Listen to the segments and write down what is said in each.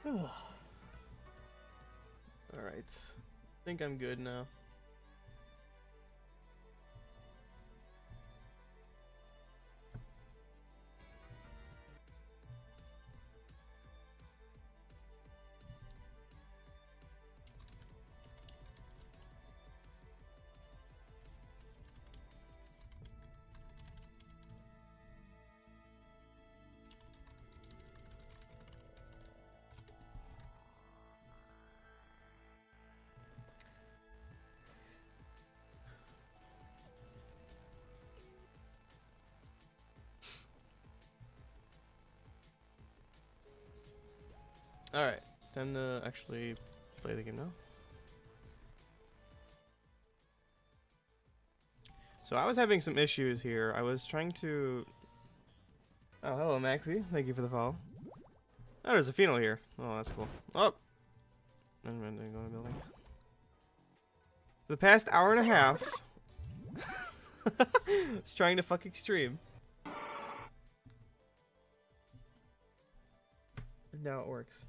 Alright. I think I'm good now. Alright, time to actually play the game now. So I was having some issues here. I was trying to... Oh, hello Maxie. Thank you for the follow. Oh, there's a Phenol here. Oh, that's cool. Oh! I'm going to go in the building. The past hour and a half... I was trying to fucking stream. And now it works.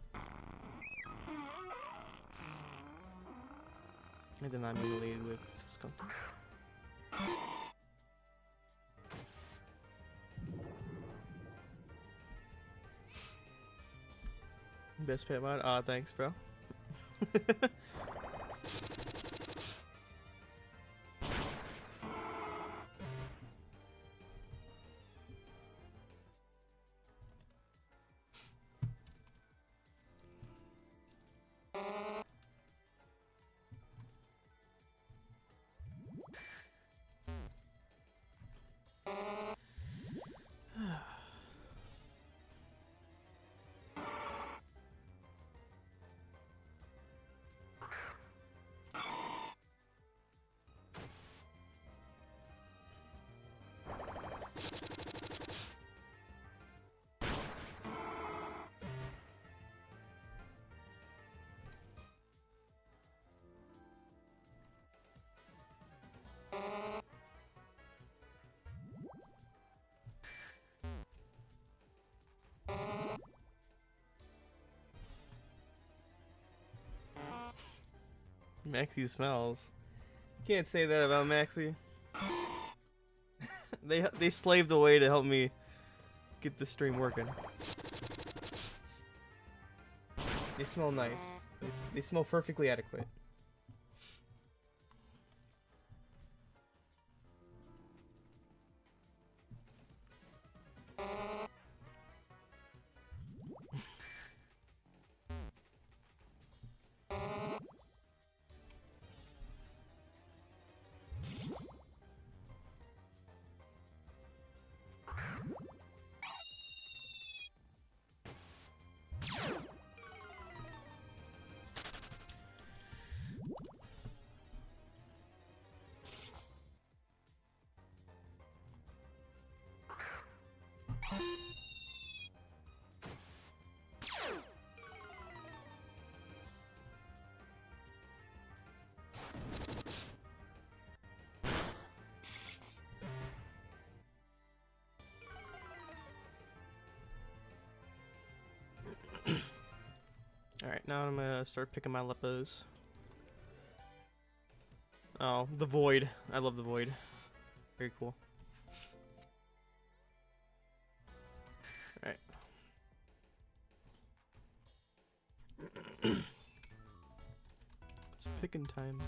I did not mean to lead with Skunk. Best pet mod? Aw, thanks, bro. Maxie smells. Can't say that about Maxie. They slaved away to help me get the stream working. They smell nice. They smell perfectly adequate. Alright, now I'm gonna start picking my Lepos. Oh, the Void. I love the Void. Very cool. Alright. It's picking time.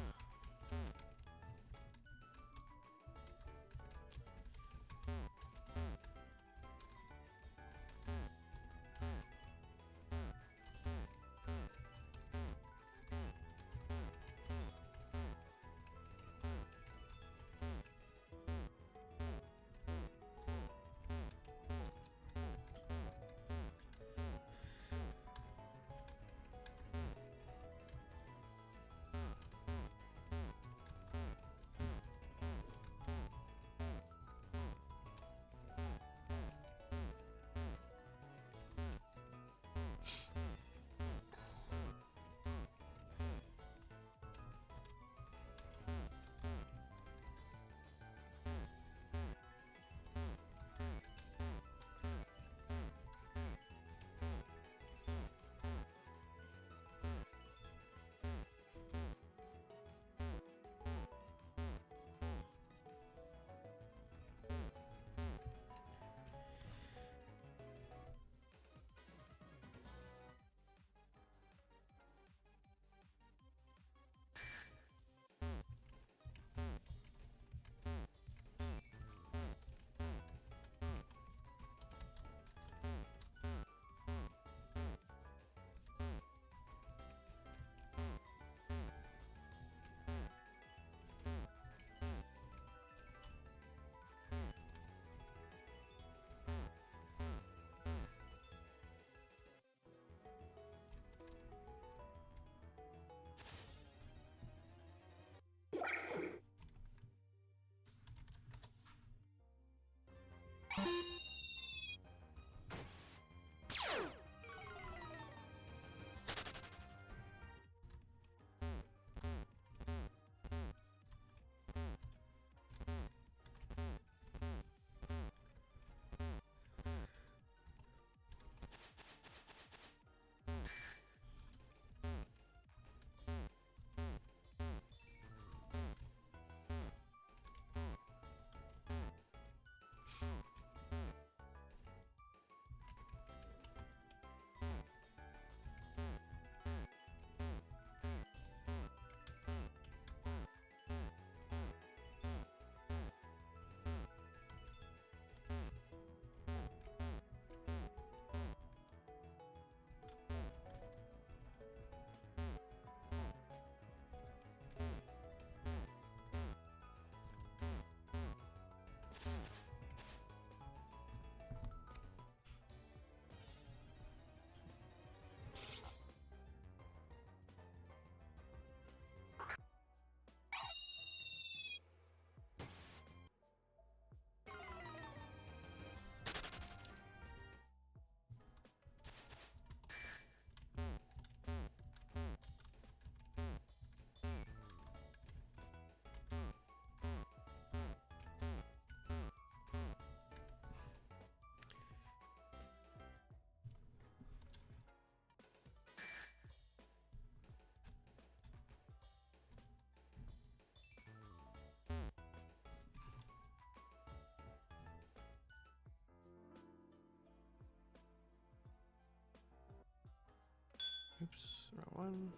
Oops, wrong one.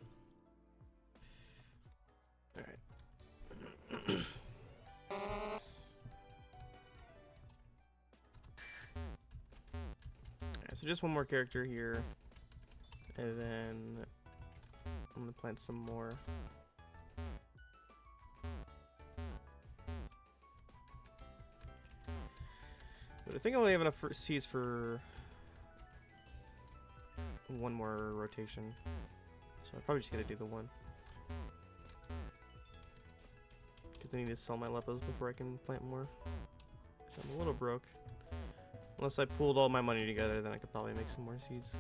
Alright. Alright, so just one more character here. And then I'm gonna plant some more. But I think I only have enough seeds for one more rotation. So I'm probably just gonna do the one. Because I need to sell my lepos before I can plant more. Because I'm a little broke. Unless I pooled all my money together, then I could probably make some more seeds.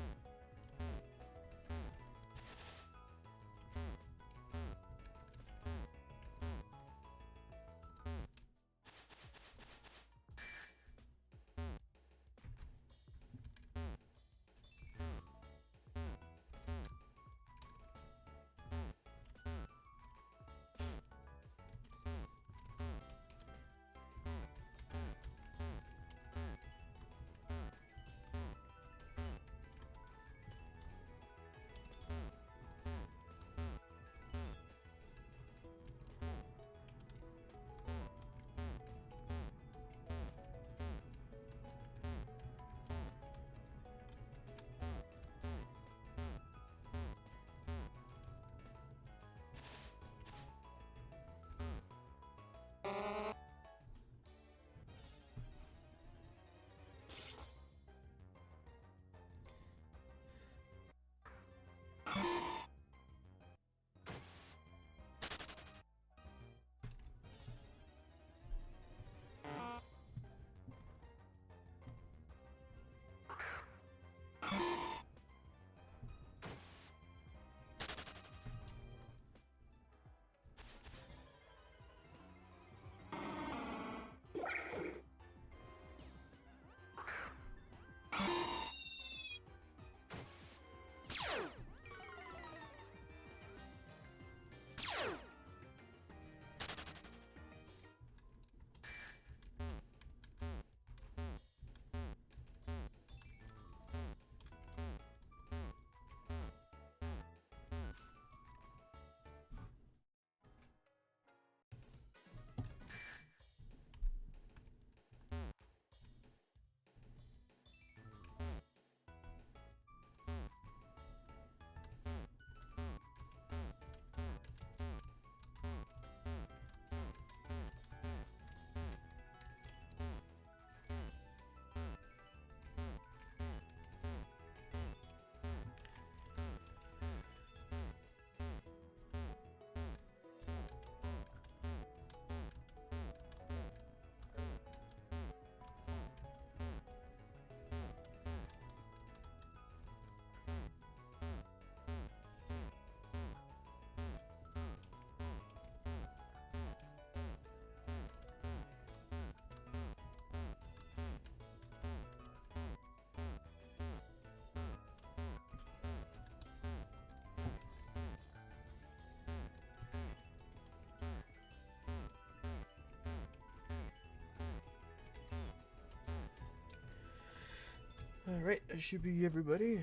Alright, that should be everybody.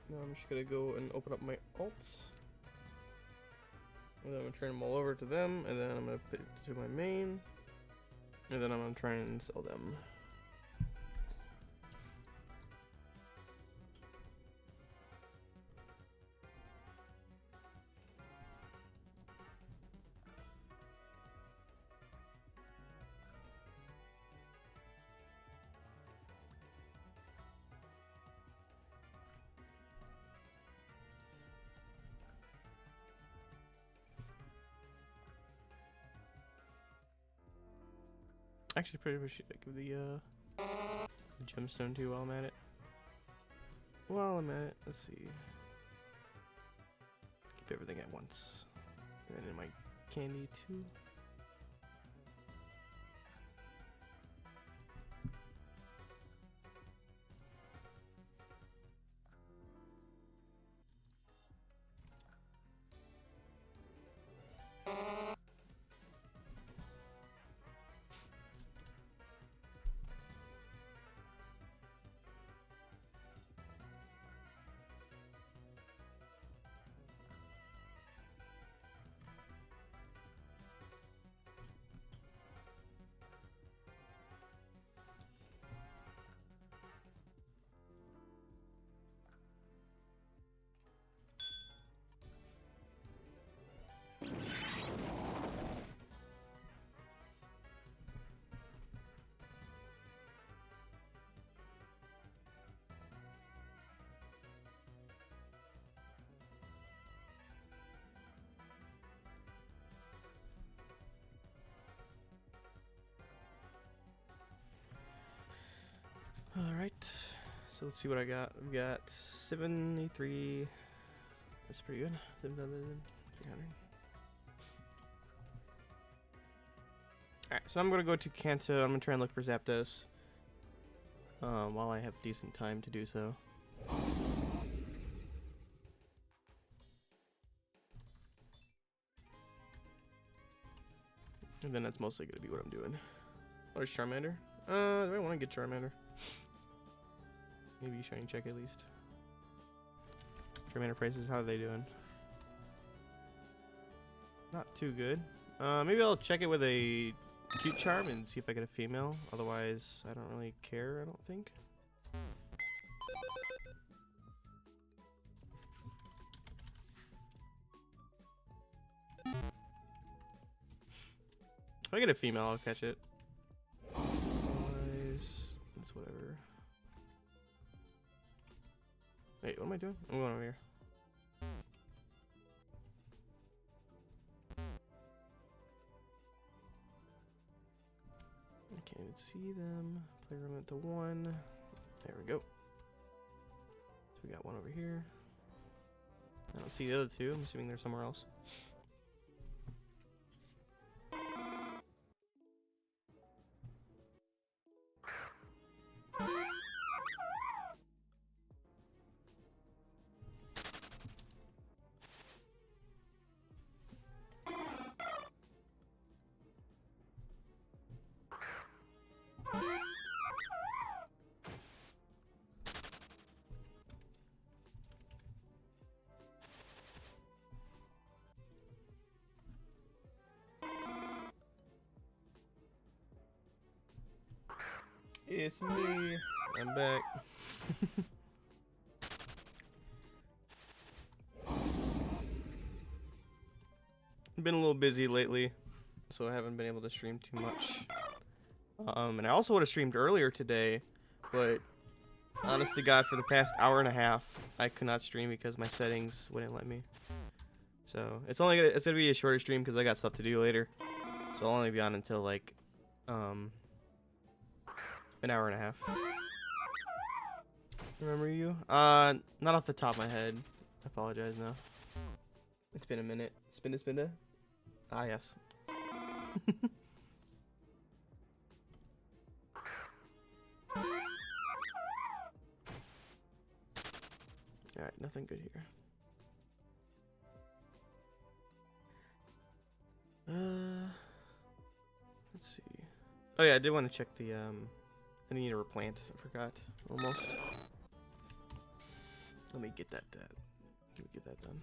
Now I'm just gonna go and open up my alts. And then I'm gonna turn them all over to them, and then I'm gonna put it to my main. And then I'm gonna try and sell them. Actually, pretty much should give the gemstone too while I'm at it. While I'm at it, let's see. Keep everything at once. And then my candy too. So let's see what I got. We've got 73. That's pretty good. 7,300. Alright, so I'm gonna go to Kanto. I'm gonna try and look for Zapdos. While I have decent time to do so. And then that's mostly gonna be what I'm doing. Oh, there's Charmander. Do I want to get Charmander? Maybe shiny check at least. Charmander prices, how are they doing? Not too good. Maybe I'll check it with a cute charm and see if I get a female. Otherwise, I don't really care, I don't think. If I get a female, I'll catch it. Otherwise, that's whatever. Wait, what am I doing? I'm going over here. I can't even see them. Playroom at the 1. There we go. So we got one over here. I don't see the other two. I'm assuming they're somewhere else. It's me. I'm back. Been a little busy lately, so I haven't been able to stream too much. And I also would have streamed earlier today, but honest to God, for the past hour and a half, I could not stream because my settings wouldn't let me. So it's gonna be a shorter stream because I got stuff to do later. So I'll only be on until like an hour and a half. Remember you? Not off the top of my head. I apologize now. It's been a minute. Spinda? Ah, yes. Alright, nothing good here. Let's see. Oh yeah, I did want to check the I need to replant. I forgot almost. Let me get that done. Let me get that done.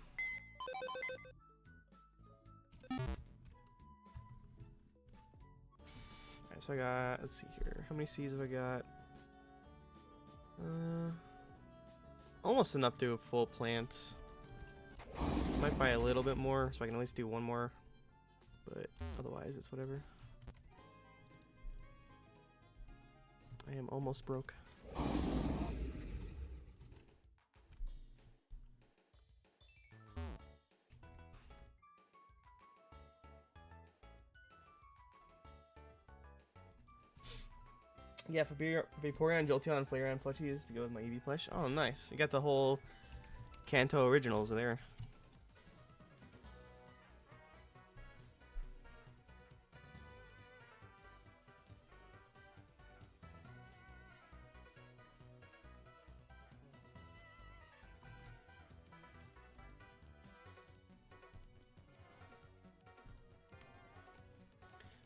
Alright, so I got, let's see here. How many seeds have I got? Almost enough to do full plants. Might buy a little bit more so I can at least do one more. But otherwise, it's whatever. I am almost broke. Yeah, for Vaporeon, Jolteon, and Flareon plushies to go with my Eevee plush. Oh, nice. You got the whole Kanto originals there.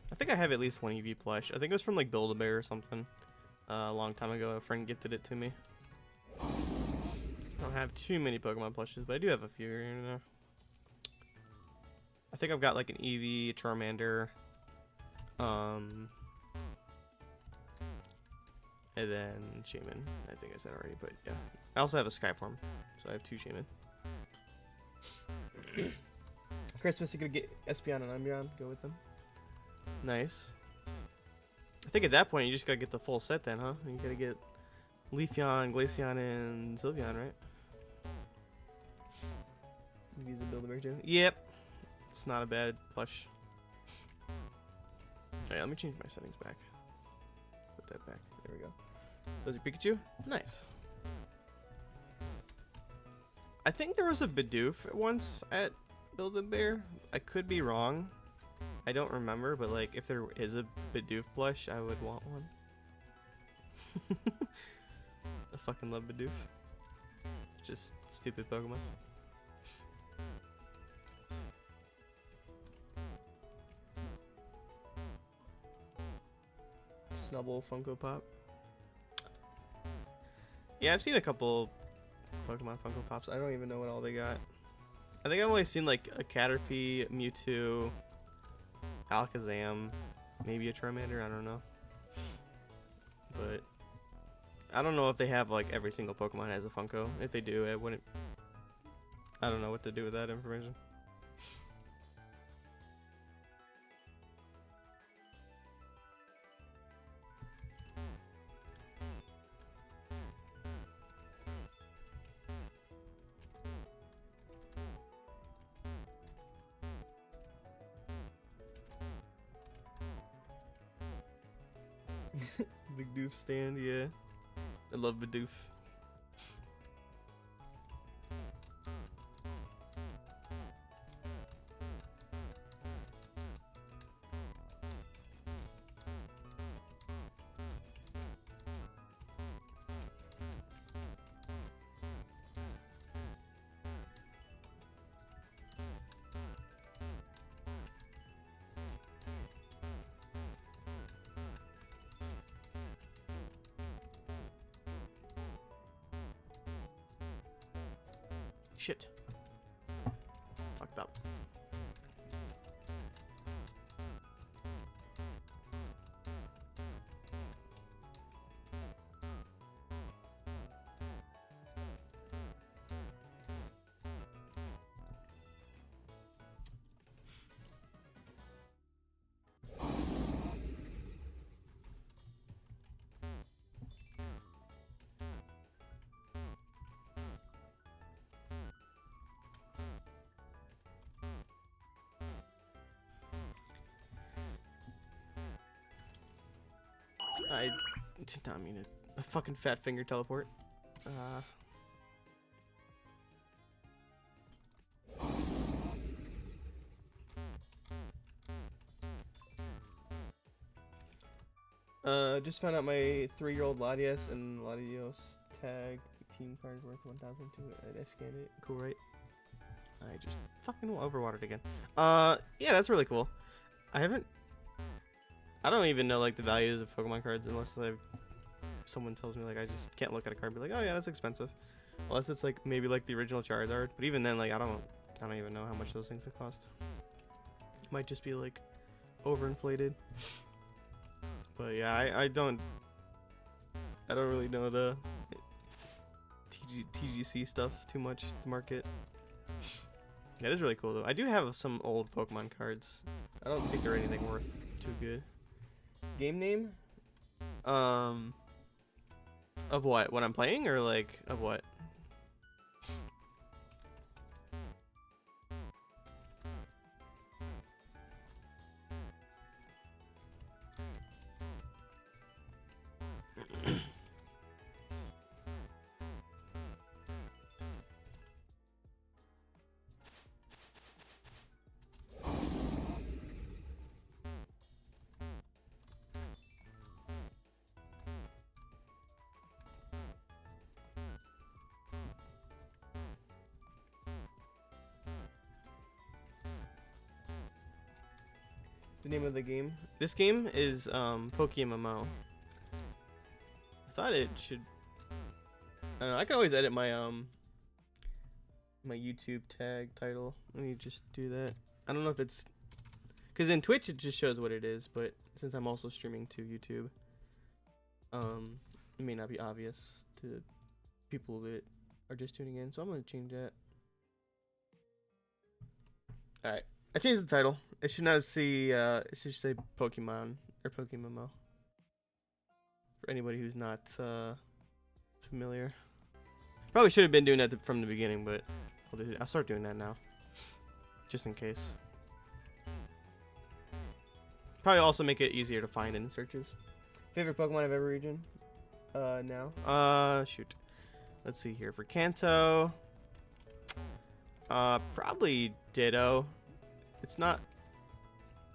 I think I have at least one Eevee plush. I think it was from like Build-A-Bear or something. A long time ago, a friend gifted it to me. I don't have too many Pokemon plushes, but I do have a few here and there. I think I've got like an Eevee, a Charmander, and then Shaman. I think I said already, but yeah. I also have a Skyform, so I have 2 Shaman. Christmas, you gonna get Espeon and Umbreon, go with them. Nice. I think at that point you just gotta get the full set then, huh? You gotta get Leafeon, Glaceon, and Sylveon, right? Use the Build-A-Bear too. Yep. It's not a bad plush. Alright, let me change my settings back. Put that back. There we go. So is it Pikachu? Nice. I think there was a Bidoof once at Build-A-Bear. I could be wrong. I don't remember, but like if there is a Bidoof plush, I would want one. I fucking love Bidoof. Just stupid Pokemon. Snubble Funko Pop. Yeah, I've seen a couple Pokemon Funko Pops. I don't even know what all they got. I think I've only seen like a Caterpie, Mewtwo, Alakazam, maybe a Charmander, I don't know. But I don't know if they have like every single Pokemon has a Funko. If they do, it wouldn't. I don't know what to do with that information. Big Doof stand, yeah. I love Bidoof. Shit. Fucked up. I did not mean a fucking fat finger teleport. Just found out my 3-year-old Latias and Latios tag team card is worth 1,000 to it. I scanned it. Cool, right? I just fucking overwatered again. Yeah, that's really cool. I don't even know like the values of Pokemon cards unless someone tells me, like I just can't look at a card and be like, oh yeah, that's expensive. Unless it's like maybe like the original Charizard, but even then, like I don't even know how much those things would cost. Might just be like overinflated. But yeah, I don't really know the TGC stuff too much. The market. That is really cool though. I do have some old Pokemon cards. I don't think they're anything worth too good. Game name? Of what? What I'm playing, or like of what? The name of the game. This game is Pokemmo. I thought it should. I don't know. I can always edit my my YouTube tag title. Let me just do that. I don't know if it's because in Twitch it just shows what it is, but since I'm also streaming to YouTube, it may not be obvious to people that are just tuning in. So I'm gonna change that. All right. I changed the title. It should not see. It should say Pokemon or Pokemmo. For anybody who's not familiar, probably should have been doing that from the beginning, but I'll start doing that now, just in case. Probably also make it easier to find in searches. Favorite Pokemon of every region? Now. Shoot. Let's see here for Kanto. Probably Ditto. It's not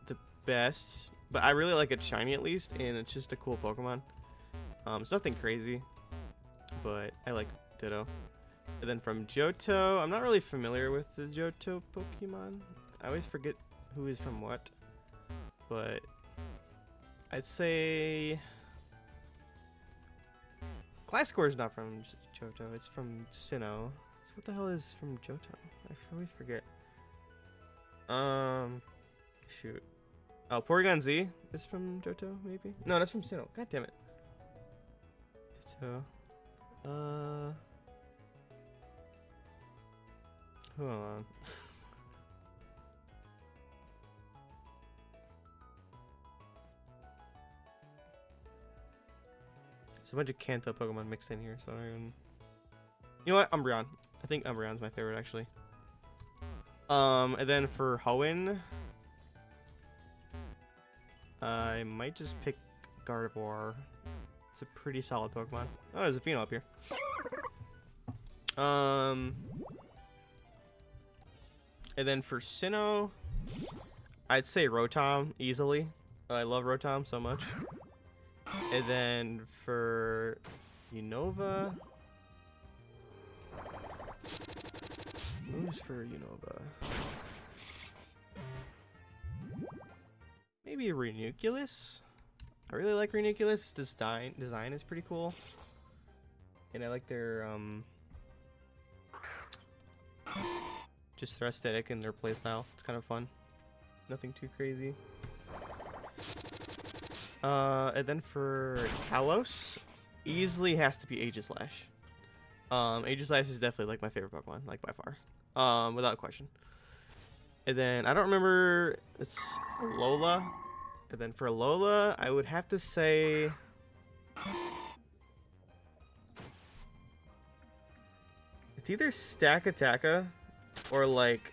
the best, but I really like it shiny at least, and it's just a cool Pokemon. It's nothing crazy, but I like Ditto. And then from Johto, I'm not really familiar with the Johto Pokemon. I always forget who is from what, but I'd say Gliscor is not from Johto. It's from Sinnoh. So what the hell is from Johto? I always forget. Shoot. Oh, Porygon Z is from Johto, maybe? No, that's from Sinnoh. God damn it. Ditto. Hold on. There's a bunch of Kanto Pokemon mixed in here, so I don't even... You know what? Umbreon. I think Umbreon's my favorite, actually. And then for Hoenn, I might just pick Gardevoir. It's a pretty solid Pokemon. Oh, there's a Pheno up here. And then for Sinnoh, I'd say Rotom easily. I love Rotom so much. And then for Unova, who's for Unova? Maybe Ranunculus. I really like Ranunculus. Design is pretty cool, and I like their just their aesthetic and their playstyle. It's kind of fun. Nothing too crazy. And then for Kalos, easily has to be Aegislash. Aegislash is definitely like my favorite Pokemon, like by far, without question. And then I don't remember. It's Alola. And then for Alola, I would have to say it's either Stakataka or like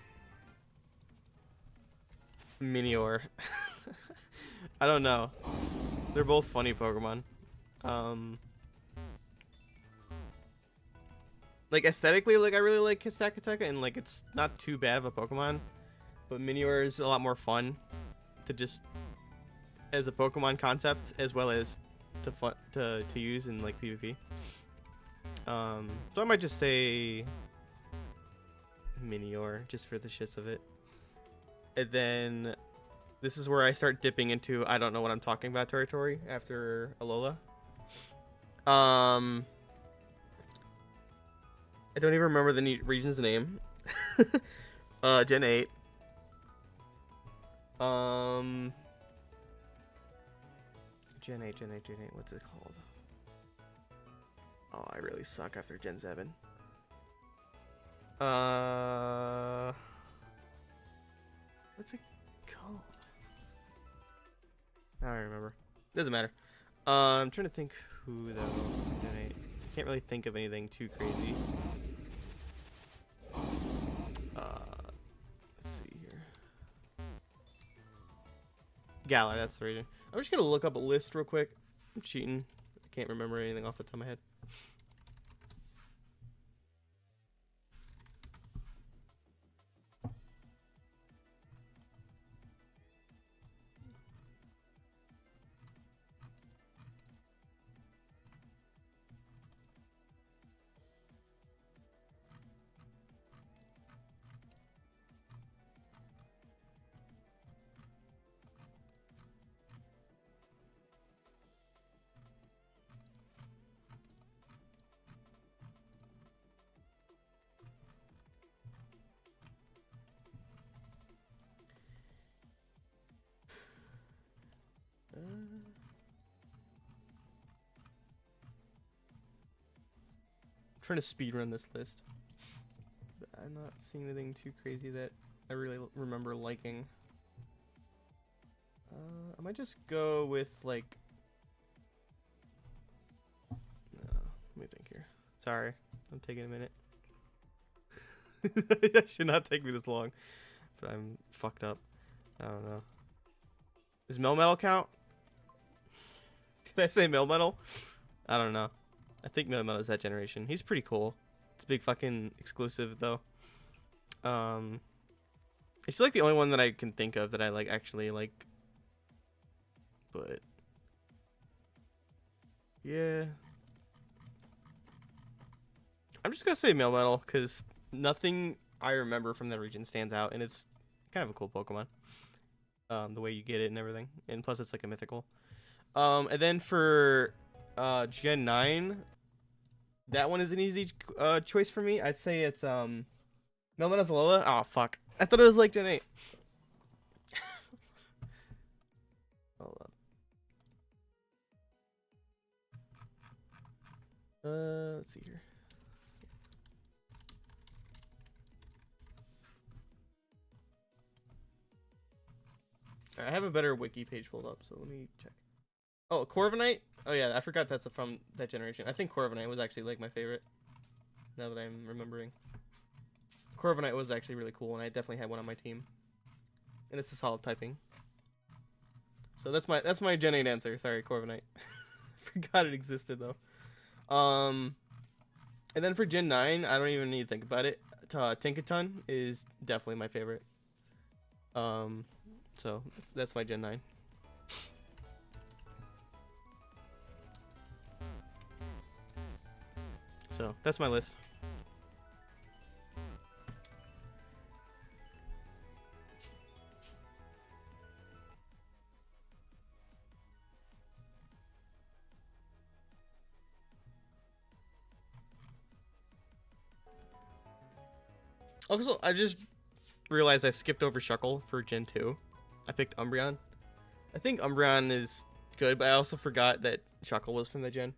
Minior. I don't know. They're both funny Pokemon. Like aesthetically, like I really like Stakataka, and like it's not too bad of a Pokemon. But Minior is a lot more fun to just as a Pokemon concept, as well as to use in like PvP. So I might just say Minior just for the shits of it. And then this is where I start dipping into I don't know what I'm talking about territory after Alola. I don't even remember the region's name. Gen 8. Gen 8, what's it called? Oh, I really suck after Gen 7. What's it called? I don't remember. Doesn't matter. I'm trying to think who though. Gen 8. I can't really think of anything too crazy. Let's see here. Galar, that's the region. I'm just gonna look up a list real quick. I'm cheating. I can't remember anything off the top of my head. Trying to speedrun this list, but I'm not seeing anything too crazy that I really remember liking. I might just go with like let me think here. Sorry, I'm taking a minute. It should not take me this long, but I'm fucked up. I don't know. Does Melmetal count? Can I say Melmetal? I don't know. I think Melmetal is that generation. He's pretty cool. It's a big fucking exclusive though. It's like the only one that I can think of that I like actually like. But yeah, I'm just gonna say Melmetal because nothing I remember from that region stands out, and it's kind of a cool Pokemon. The way you get it and everything, and plus it's like a mythical. And then for Gen 9, that one is an easy choice for me. I'd say it's Melmetal Alola. Oh fuck, I thought it was like Gen 8. Hold up. Let's see here. I have a better wiki page pulled up, so let me check. Oh, Corviknight? Oh yeah, I forgot that's from that generation. I think Corviknight was actually like my favorite. Now that I'm remembering. Corviknight was actually really cool, and I definitely had one on my team. And it's a solid typing. So that's my Gen 8 answer. Sorry, Corviknight. Forgot it existed though. And then for Gen 9, I don't even need to think about it. Tinkaton is definitely my favorite. So that's my Gen 9. So that's my list. Also, I just realized I skipped over Shuckle for Gen 2. I picked Umbreon. I think Umbreon is good, but I also forgot that Shuckle was from the gen.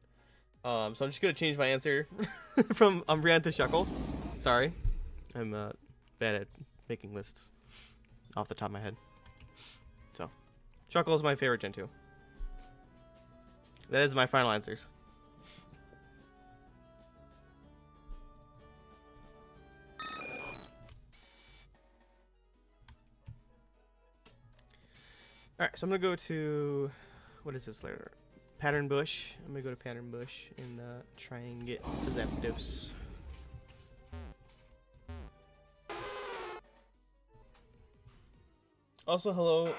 So I'm just gonna change my answer from Umbreon to Shuckle. Sorry, I'm bad at making lists off the top of my head. So, Shuckle is my favorite Gen 2. That is my final answers. Alright, so I'm gonna go to, what is this later? Pattern Bush. I'm gonna go to Pattern Bush and try and get Zapdos. Also, hello,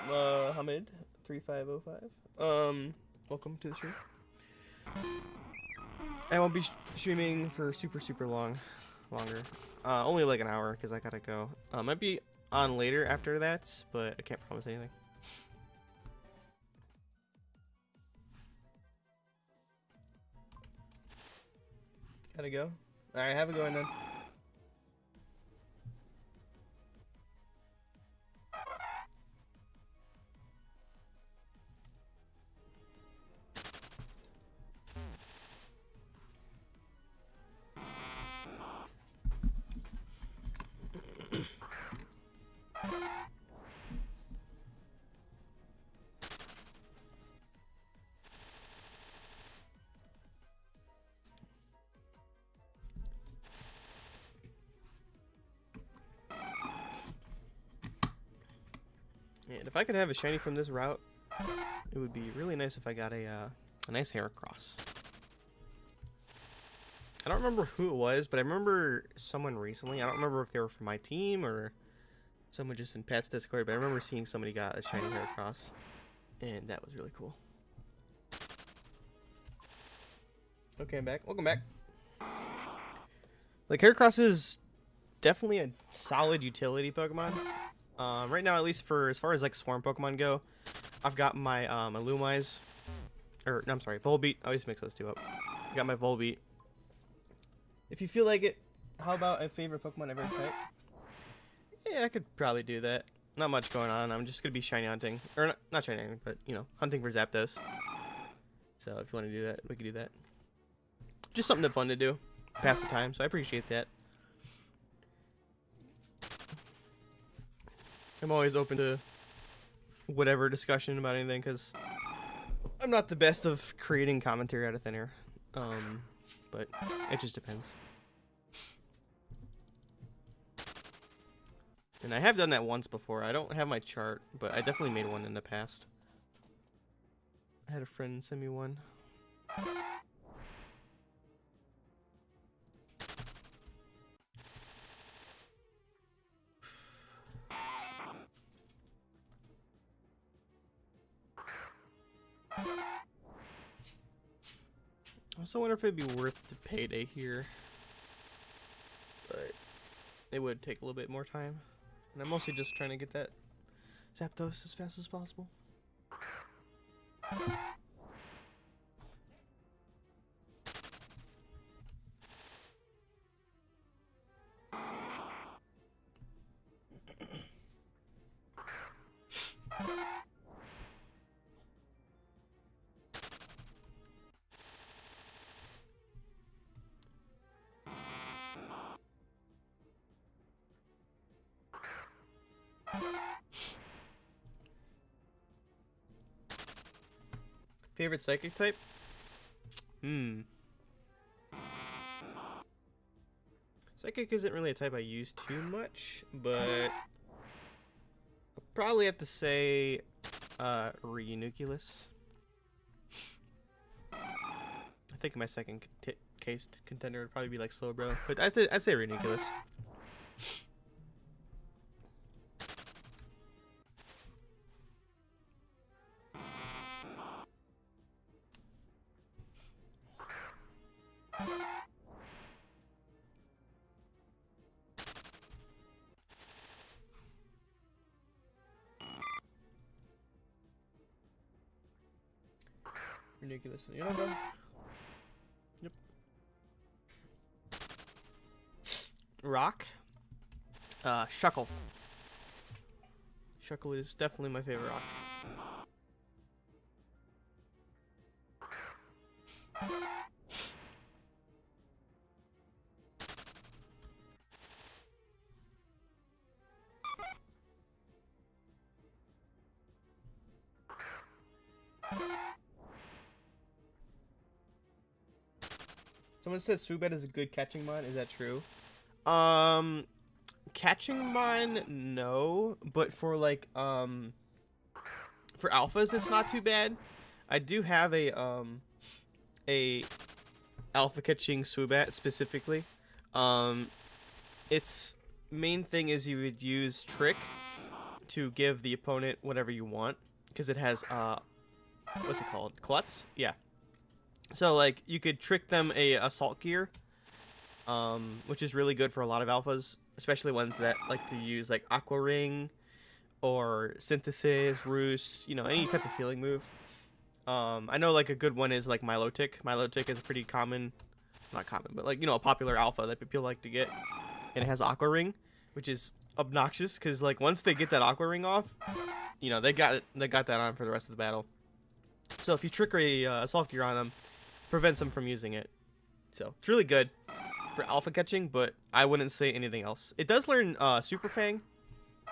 Hamid3505. Welcome to the stream. I won't be streaming for super longer. Only like an hour because I gotta go. Might be on later after that, but I can't promise anything. Gotta go. Alright, have a good one then. And if I could have a shiny from this route, it would be really nice if I got a nice Heracross. I don't remember who it was, but I remember someone recently. I don't remember if they were from my team or someone just in Pat's Discord, but I remember seeing somebody got a shiny Heracross, and that was really cool. Okay, I'm back. Welcome back. Like, Heracross is definitely a solid utility Pokemon. Right now, at least for as far as like Swarm Pokemon go, I've got my Illumise, or no, I'm sorry, Volbeat. I always mix those two up. I got my Volbeat. If you feel like it, how about a favorite Pokemon ever type? Yeah, I could probably do that. Not much going on. I'm just gonna be shiny hunting, or not shiny hunting, but you know, hunting for Zapdos. So if you want to do that, we can do that. Just something fun to do, pass the time. So I appreciate that. I'm always open to whatever discussion about anything because I'm not the best of creating commentary out of thin air. But it just depends. And I have done that once before. I don't have my chart, but I definitely made one in the past. I had a friend send me one. also wonder if it'd be worth the payday here. But it would take a little bit more time. And I'm mostly just trying to get that Zapdos as fast as possible. Favorite psychic type? Psychic isn't really a type I use too much, but I'll probably have to say Ranunculus. I think my second case contender would probably be like Slowbro, but I'd say Ranunculus. Ridiculous. You know what? Yep. Rock. Shuckle. Shuckle is definitely my favorite rock. Someone says Subat is a good catching mon. Is that true? Catching mon, no. But for like for alphas, it's not too bad. I do have a alpha catching Subat specifically. Its main thing is you would use Trick to give the opponent whatever you want, because it has what's it called? Klutz? Yeah. So like you could trick them a assault gear, which is really good for a lot of alphas, especially ones that like to use like Aqua Ring or Synthesis, Roost, you know, any type of healing move. I know like a good one is like Milotic. Milotic is pretty common, not common, but like, you know, a popular alpha that people like to get, and it has Aqua Ring, which is obnoxious because like once they get that Aqua Ring off, you know, they got that on for the rest of the battle. So if you trick a assault gear on them, prevents them from using it. So it's really good for alpha catching, but I wouldn't say anything else. It does learn Super Fang.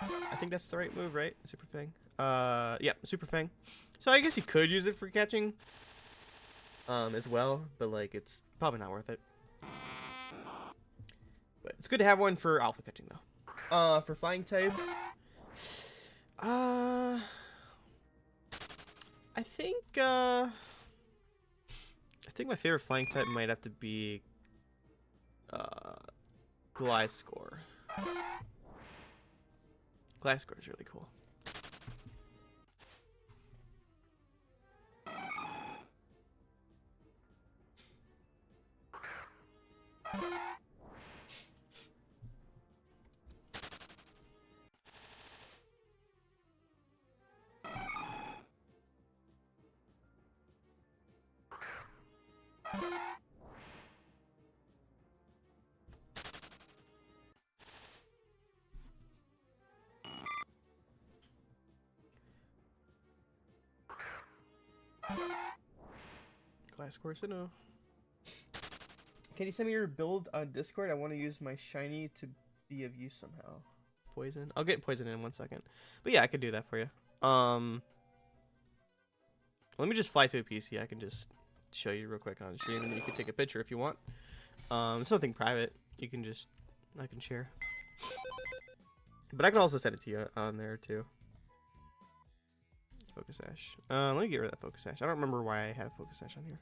I think that's the right move, right? Super Fang. Yeah, Super Fang. So I guess you could use it for catching as well, but like it's probably not worth it. But it's good to have one for alpha catching though. For flying type, I think my favorite flying type might have to be Gliscor. Gliscor is really cool. Gliscor, so no. Can you send me your build on Discord? I want to use my shiny to be of use somehow. Poison. I'll get poison in 1 second. But yeah, I could do that for you. Let me just fly to a PC. I can just show you real quick on stream, and you can take a picture if you want. It's nothing private. You can just, I can share. But I can also send it to you on there too. Focus Sash. Let me get rid of that Focus Sash. I don't remember why I had a Focus Sash on here.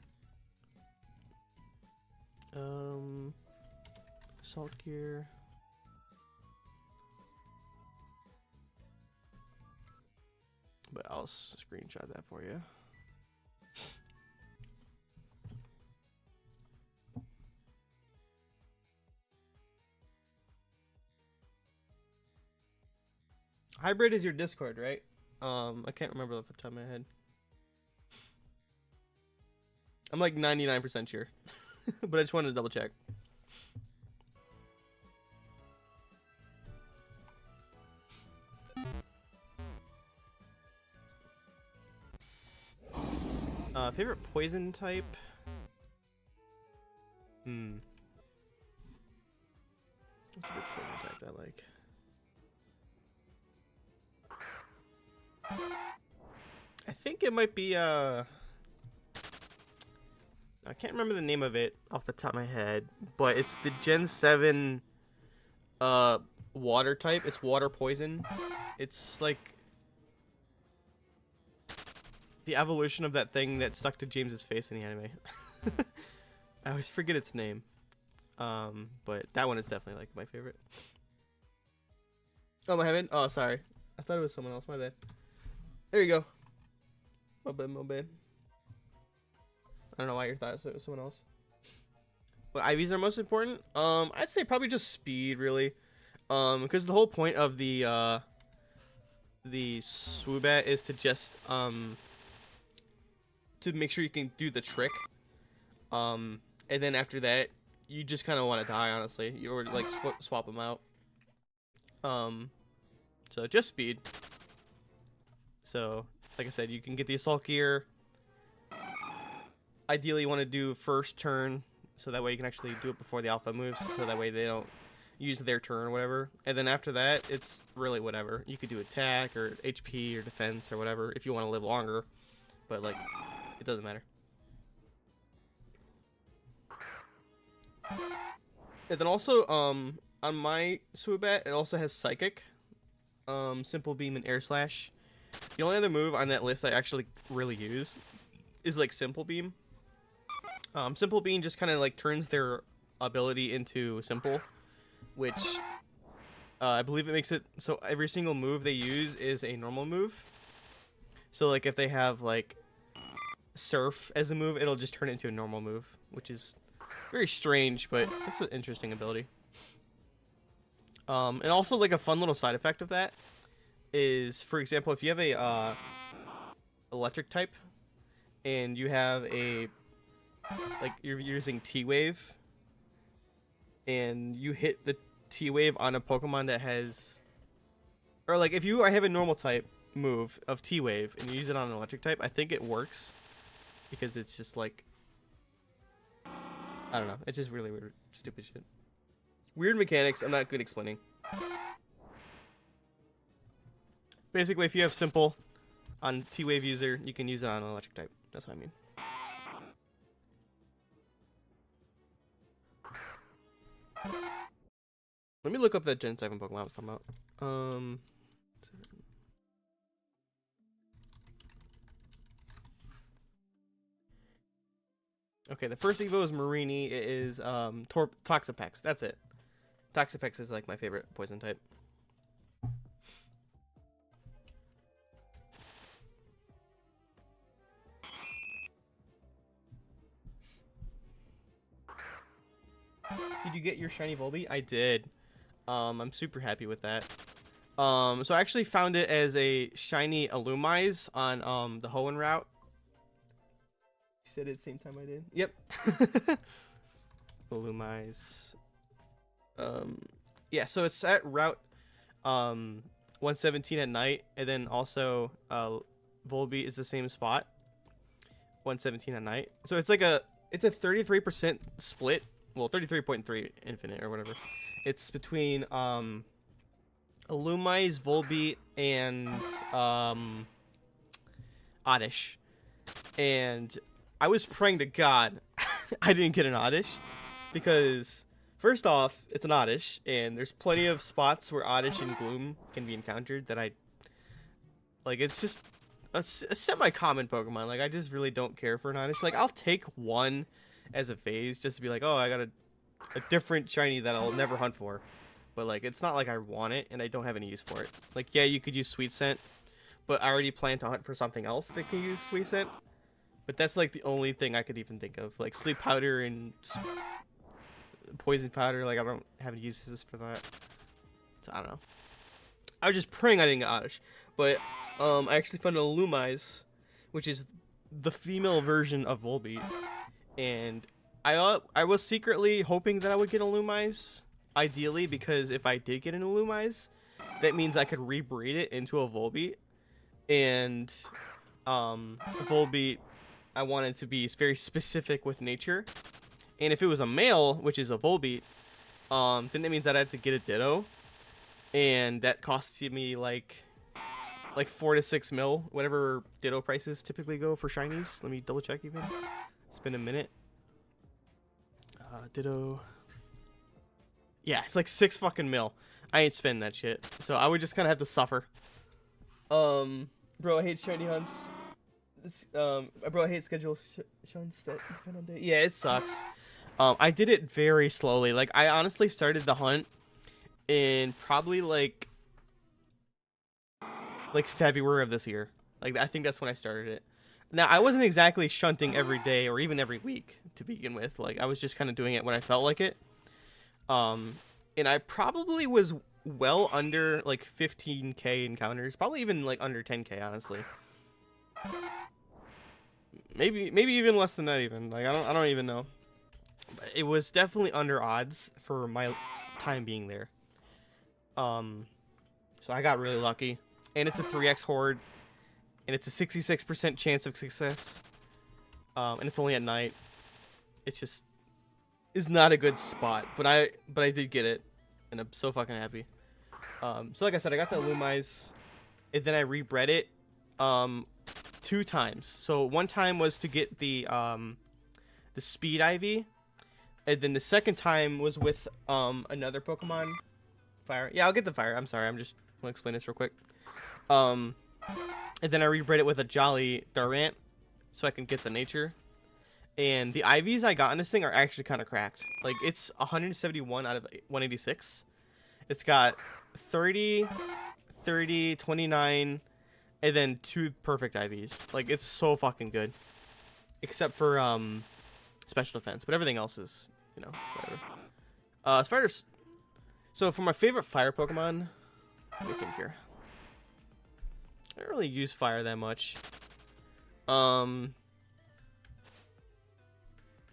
Assault gear. But I'll screenshot that for you. Hybrid is your Discord, right? I can't remember off the top of my head. I'm like 99% sure, but I just wanted to double check. Favorite poison type? What's a good poison type I like? I think it might be I can't remember the name of it off the top of my head, but it's the Gen 7 water type. It's water poison. It's like the evolution of that thing that stuck to James's face in the anime. I always forget its name. But that one is definitely like my favorite. Oh, my heaven. Oh, sorry. I thought it was someone else. My bad. There you go. My bad, my bad. I don't know why you thought it was someone else. But IVs are most important. I'd say probably just speed, really. Because the whole point of the Swoobat is to just to make sure you can do the trick. And then after that, you just kind of want to die, honestly. You or like swap them out. So just speed. So like I said, you can get the assault gear. Ideally, you want to do first turn, so that way you can actually do it before the alpha moves, so that way they don't use their turn or whatever. And then after that, it's really whatever. You could do attack or HP or defense or whatever if you want to live longer, but like it doesn't matter. And then also on my Swoobat, it also has Psychic, Simple Beam, and Air Slash. The only other move on that list I actually really use is like Simple Beam. Simple Beam just kind of like turns their ability into simple, which I believe it makes it so every single move they use is a normal move. So like if they have like Surf as a move, it'll just turn it into a normal move, which is very strange, but it's an interesting ability. And also like a fun little side effect of that is, for example, if you have a electric type and you have a like you're using T-Wave and you hit the T-Wave on a Pokemon that has, or like if you have a normal type move of T-Wave and you use it on an electric type, I think it works because it's just like, I don't know, it's just really weird, stupid shit. Weird mechanics I'm not good explaining. Basically, if you have simple on T-Wave user, you can use it on an electric type. That's what I mean. Let me look up that Gen 7 Pokemon I was talking about. Okay, the first Evo is Marini. It is Toxapex. That's it. Toxapex is like my favorite poison type. Did you get your shiny Volbeat? I did. I'm super happy with that. So I actually found it as a shiny Illumise on the Hoenn route. You said it at the same time I did. Yep. Illumise. Yeah, so it's at route 117 at night, and then also Volbeat is the same spot, 117 at night. So it's like it's a 33% split. Well, 33.3 infinite or whatever. It's between Illumise, Volbeat, and Oddish. And I was praying to God I didn't get an Oddish, because first off, it's an Oddish, and there's plenty of spots where Oddish and Gloom can be encountered that I like. It's just a semi-common Pokemon. Like, I just really don't care for an Oddish. Like, I'll take one as a phase just to be like, oh, I got a different shiny that I'll never hunt for, but like it's not like I want it and I don't have any use for it. Like, yeah, you could use Sweet Scent, but I already plan to hunt for something else that can use Sweet Scent. But that's like the only thing I could even think of. Like Sleep Powder and Poison Powder, like I don't have any uses for that. So I don't know. I was just praying I didn't get Oddish. But I actually found a Lumise, which is the female version of Volbeat. And I was secretly hoping that I would get a Lumise, ideally, because if I did get an Lumise, that means I could rebreed it into a Volbeat. And Volbeat, I wanted to be very specific with nature. And if it was a male, which is a Volbeat, then that means that I had to get a Ditto. And that costs me like 4 to 6 mil, whatever Ditto prices typically go for shinies. Let me double check even. It's been a minute. Ditto. Yeah, it's like 6 fucking mil. I ain't spending that shit. So I would just kind of have to suffer. Bro, I hate shiny hunts. Bro, I hate schedule hunts that depend on day. Yeah, it sucks. I did it very slowly. Like, I honestly started the hunt in probably like February of this year. Like, I think that's when I started it. Now, I wasn't exactly shunting every day or even every week to begin with. Like, I was just kind of doing it when I felt like it. And I probably was well under like 15k encounters, probably even like under 10k, honestly. Maybe even less than that even. Like, I don't even know. But it was definitely under odds for my time being there. So I got really lucky. And it's a 3x horde. And it's a 66% chance of success. And it's only at night. It's just is not a good spot. But I did get it. And I'm so fucking happy. So like I said, I got the Lumise. And then I rebred it 2 times. So one time was to get the Speed Ivy. And then the second time was with another Pokemon. Fire. Yeah, I'll get the Fire. I'm sorry. I'm just going to explain this real quick. And then I rebred it with a Jolly Durant so I can get the Nature. And the IVs I got on this thing are actually kind of cracked. Like, it's 171 out of 186. It's got 30, 30, 29, and then 2 perfect IVs. Like, it's so fucking good. Except for special defense. But everything else is, you know, whatever. So for my favorite fire Pokemon, let me think here. I don't really use fire that much.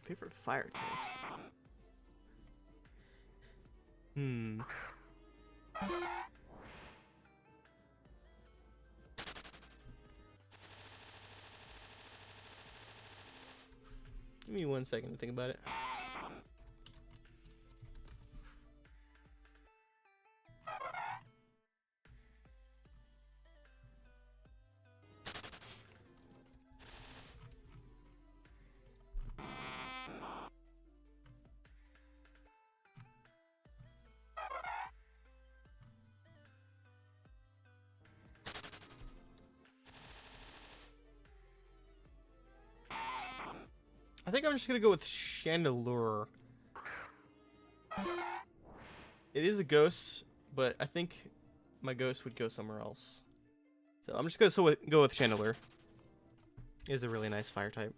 Favorite fire type. Give me 1 second to think about it. I think I'm just gonna go with Chandelure. It is a ghost, but I think my ghost would go somewhere else. So I'm just gonna go with Chandelure. It is a really nice fire type.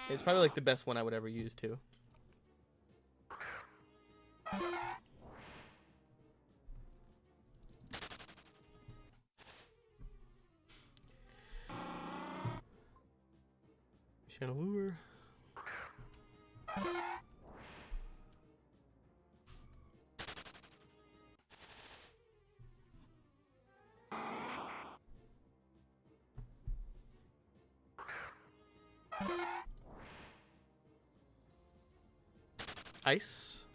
It's probably like the best one I would ever use too. Chandelure. Ice.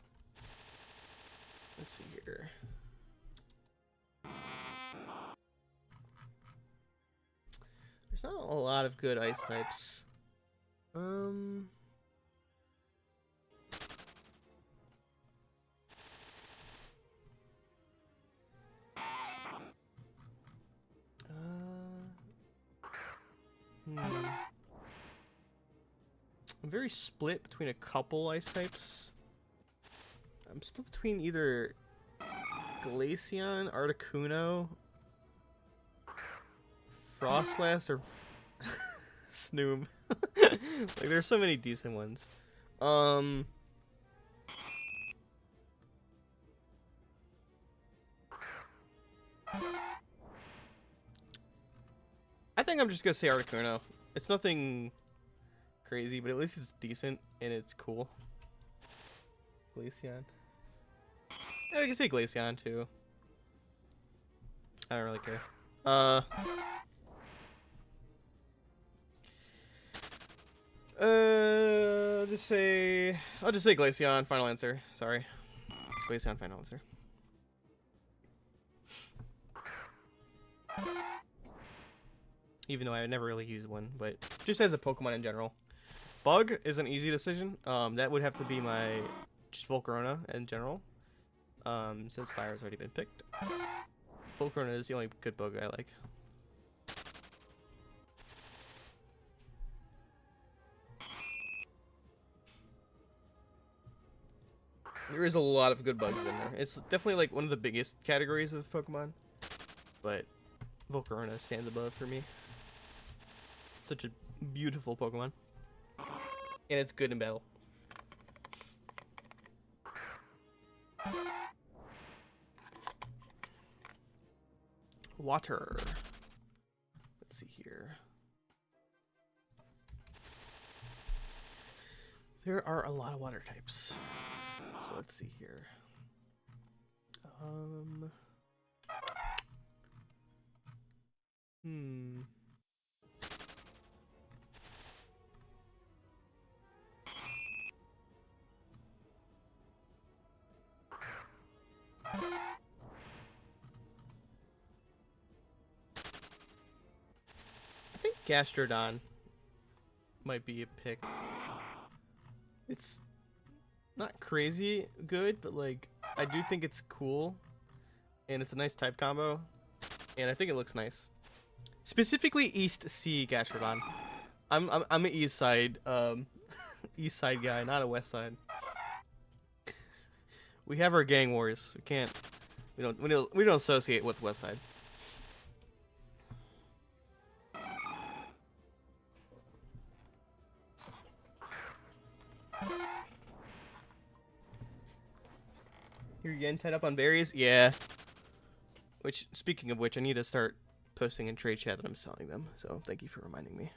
Let's see here. There's not a lot of good ice types. I'm very split between a couple ice types. I'm split between either Glaceon, Articuno, Frostlass, or Snoom. Like, there's so many decent ones. I think I'm just gonna say Articuno. It's nothing crazy, but at least it's decent and it's cool. Glaceon. Yeah, we can say Glaceon too. I don't really care. I'll just say Glaceon, final answer. Sorry. Glaceon, final answer. Even though I never really used one, but just as a Pokemon in general. Bug is an easy decision. That would have to be my just Volcarona in general. Since fire has already been picked. Volcarona is the only good bug I like. There is a lot of good bugs in there. It's definitely like one of the biggest categories of Pokemon, but Volcarona stands above for me. Such a beautiful Pokemon, and it's good in battle. Water. Let's see here. There are a lot of water types. So let's see here. I think Gastrodon might be a pick. It's not crazy good, but like I do think it's cool, and it's a nice type combo, and I think it looks nice. Specifically, East Sea Gastrodon. I'm an East Side East Side guy, not a West Side. We have our gang wars. We don't associate with West Side. You're getting tied up on berries? Yeah. Which, speaking of which, I need to start posting in trade chat that I'm selling them. So thank you for reminding me.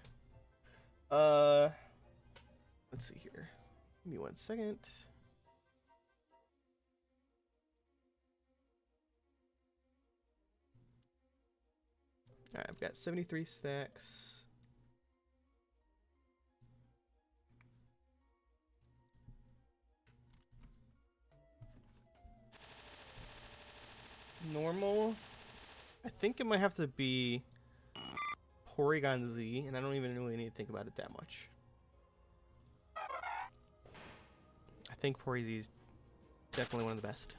Let's see here. Give me 1 second. All right, I've got 73 stacks. Normal. I think it might have to be Porygon Z, and I don't even really need to think about it that much. I think Pory Z is definitely one of the best.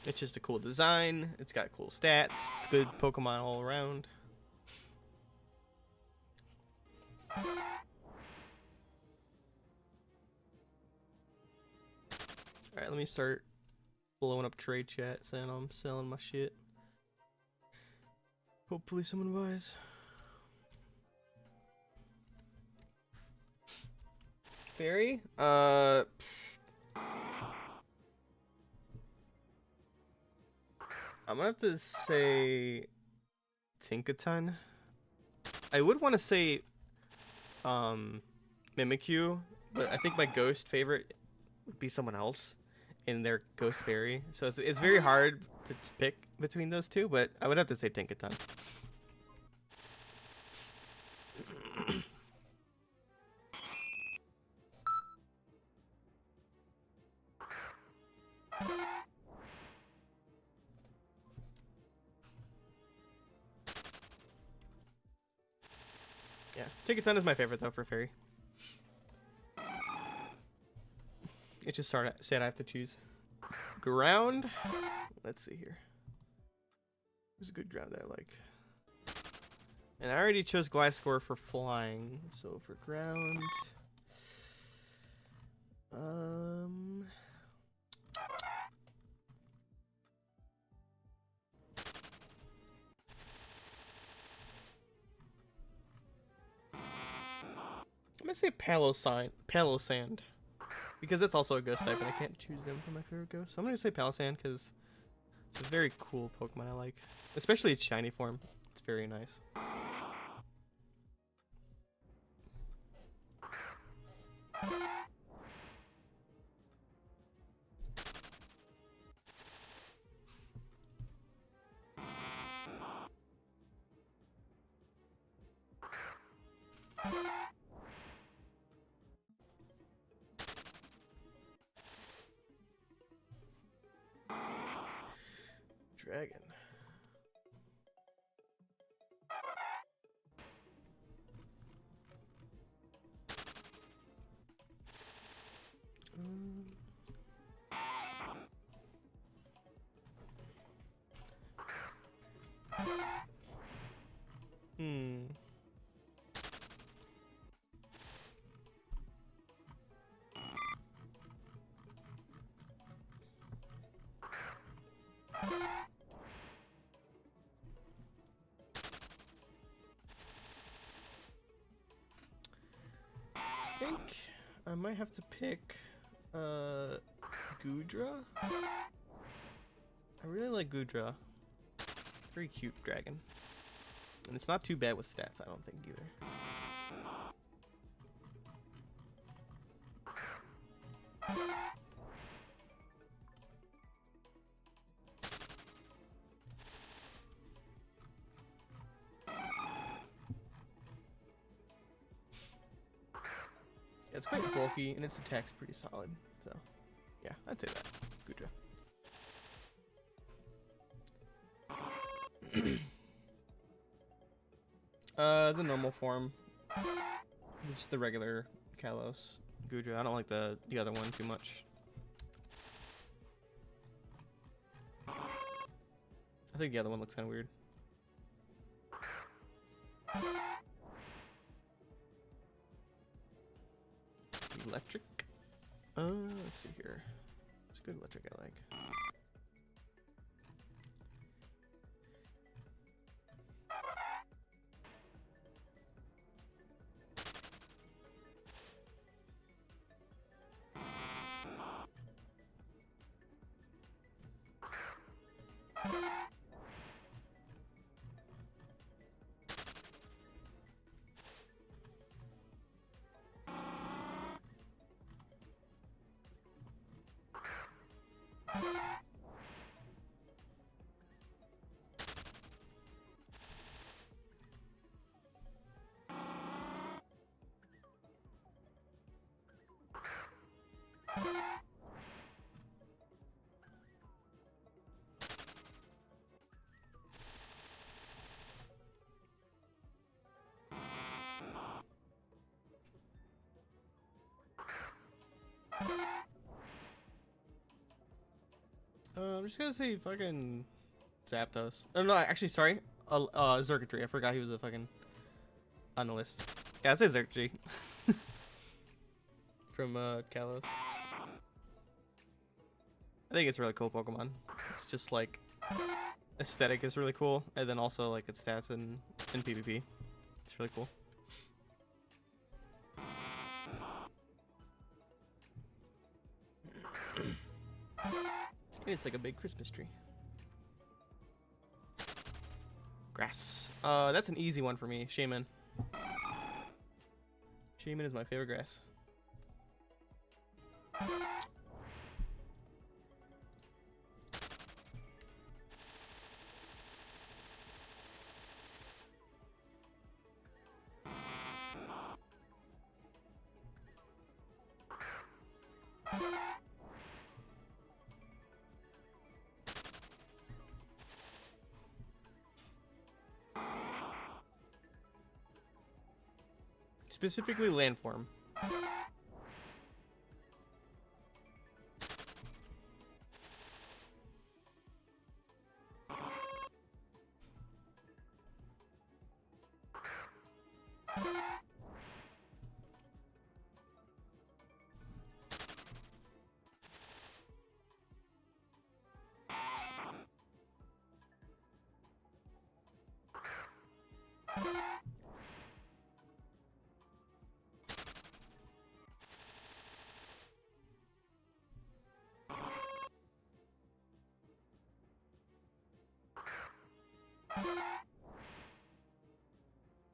It's just a cool design. It's got cool stats. It's good Pokemon all around. Alright, let me start blowing up trade chat saying I'm selling my shit. Hopefully someone buys. Fairy? I'm gonna have to say Tinkaton. I would want to say Mimikyu, but I think my ghost favorite would be someone else in their Ghost Fairy. So it's very hard to pick between those two, but I would have to say Tinkaton. Yeah, Tinkaton is my favorite though for Fairy. It just said I have to choose. Ground. Let's see here. There's a good ground that I like. And I already chose Gliscor for flying. So for ground. I'm gonna say Palosand. Because that's also a ghost type, and I can't choose them for my favorite ghost. So I'm gonna say Palossand because It's a very cool Pokemon I like. Especially its shiny form. It's very nice. Dragon. I think I might have to pick Goodra. I really like Goodra. Very cute dragon. And it's not too bad with stats, I don't think either. Yeah, it's quite bulky and its attack's pretty solid. So, yeah, I'd say that. Goodra. The normal form. Just the regular Kalos Goodra. I don't like the other one too much. I think the other one looks kind of weird. Electric. Let's see here. It's good electric I like. I'm just gonna say fucking Zapdos. Oh no, actually, sorry. Xurkitree. I forgot he was a fucking on the list. Yeah, I say Xurkitree. From Kalos. I think it's a really cool Pokemon. It's just like aesthetic is really cool, and then also like its stats in PvP. It's really cool. It's like a big Christmas tree. Grass. That's an easy one for me. Shaman. Shaman is my favorite grass. Specifically landform.